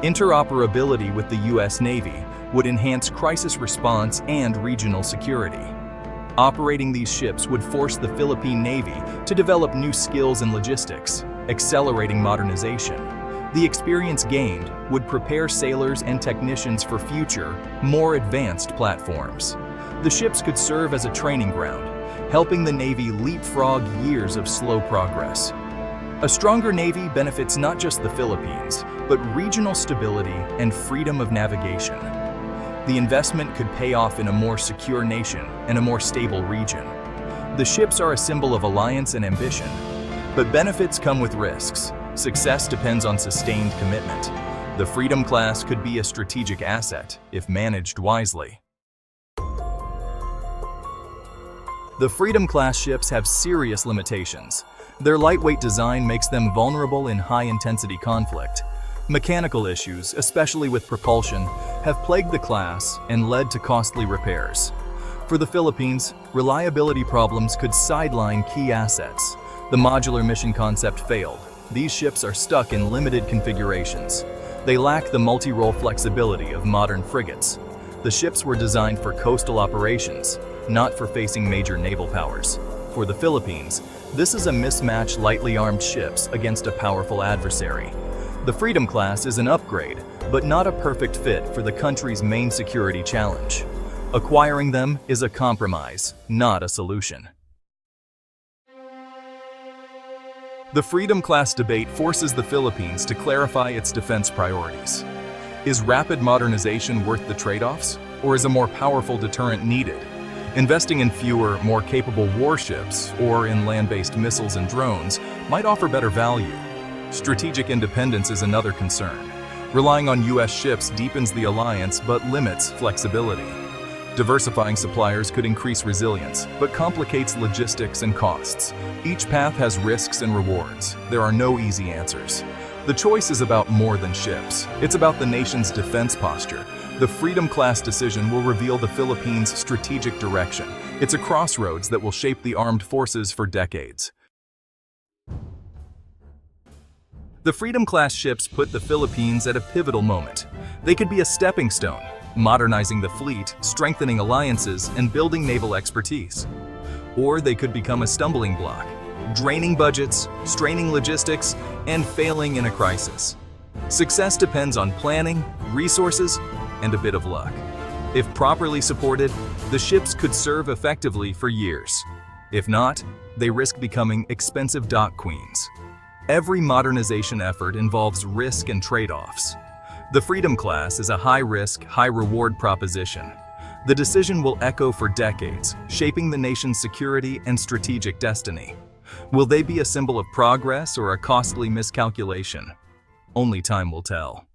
Interoperability with the US Navy would enhance crisis response and regional security. Operating these ships would force the Philippine Navy to develop new skills and logistics, accelerating modernization. The experience gained would prepare sailors and technicians for future, more advanced platforms. The ships could serve as a training ground, helping the Navy leapfrog years of slow progress. A stronger Navy benefits not just the Philippines, but regional stability and freedom of navigation. The investment could pay off in a more secure nation and a more stable region. The ships are a symbol of alliance and ambition, but benefits come with risks. Success depends on sustained commitment. The Freedom-class could be a strategic asset if managed wisely. The Freedom-class ships have serious limitations. Their lightweight design makes them vulnerable in high-intensity conflict. Mechanical issues, especially with propulsion, have plagued the class and led to costly repairs. For the Philippines, reliability problems could sideline key assets. The modular mission concept failed. These ships are stuck in limited configurations. They lack the multi-role flexibility of modern frigates. The ships were designed for coastal operations, not for facing major naval powers. For the Philippines, this is a mismatch lightly armed ships against a powerful adversary. The Freedom-class is an upgrade, but not a perfect fit for the country's main security challenge. Acquiring them is a compromise, not a solution. The Freedom-class debate forces the Philippines to clarify its defense priorities. Is rapid modernization worth the trade-offs, or is a more powerful deterrent needed? Investing in fewer, more capable warships or in land-based missiles and drones might offer better value. Strategic independence is another concern. Relying on U.S. ships deepens the alliance but limits flexibility. Diversifying suppliers could increase resilience, but complicates logistics and costs. Each path has risks and rewards. There are no easy answers. The choice is about more than ships. It's about the nation's defense posture. The Freedom-Class decision will reveal the Philippines' strategic direction. It's a crossroads that will shape the armed forces for decades. The Freedom-Class ships put the Philippines at a pivotal moment. They could be a stepping stone, modernizing the fleet, strengthening alliances, and building naval expertise. Or they could become a stumbling block, draining budgets, straining logistics, and failing in a crisis. Success depends on planning, resources, and a bit of luck. If properly supported, the ships could serve effectively for years. If not, they risk becoming expensive dock queens. Every modernization effort involves risk and trade-offs. The Freedom-Class is a high-risk, high-reward proposition. The decision will echo for decades, shaping the nation's security and strategic destiny. Will they be a symbol of progress or a costly miscalculation? Only time will tell.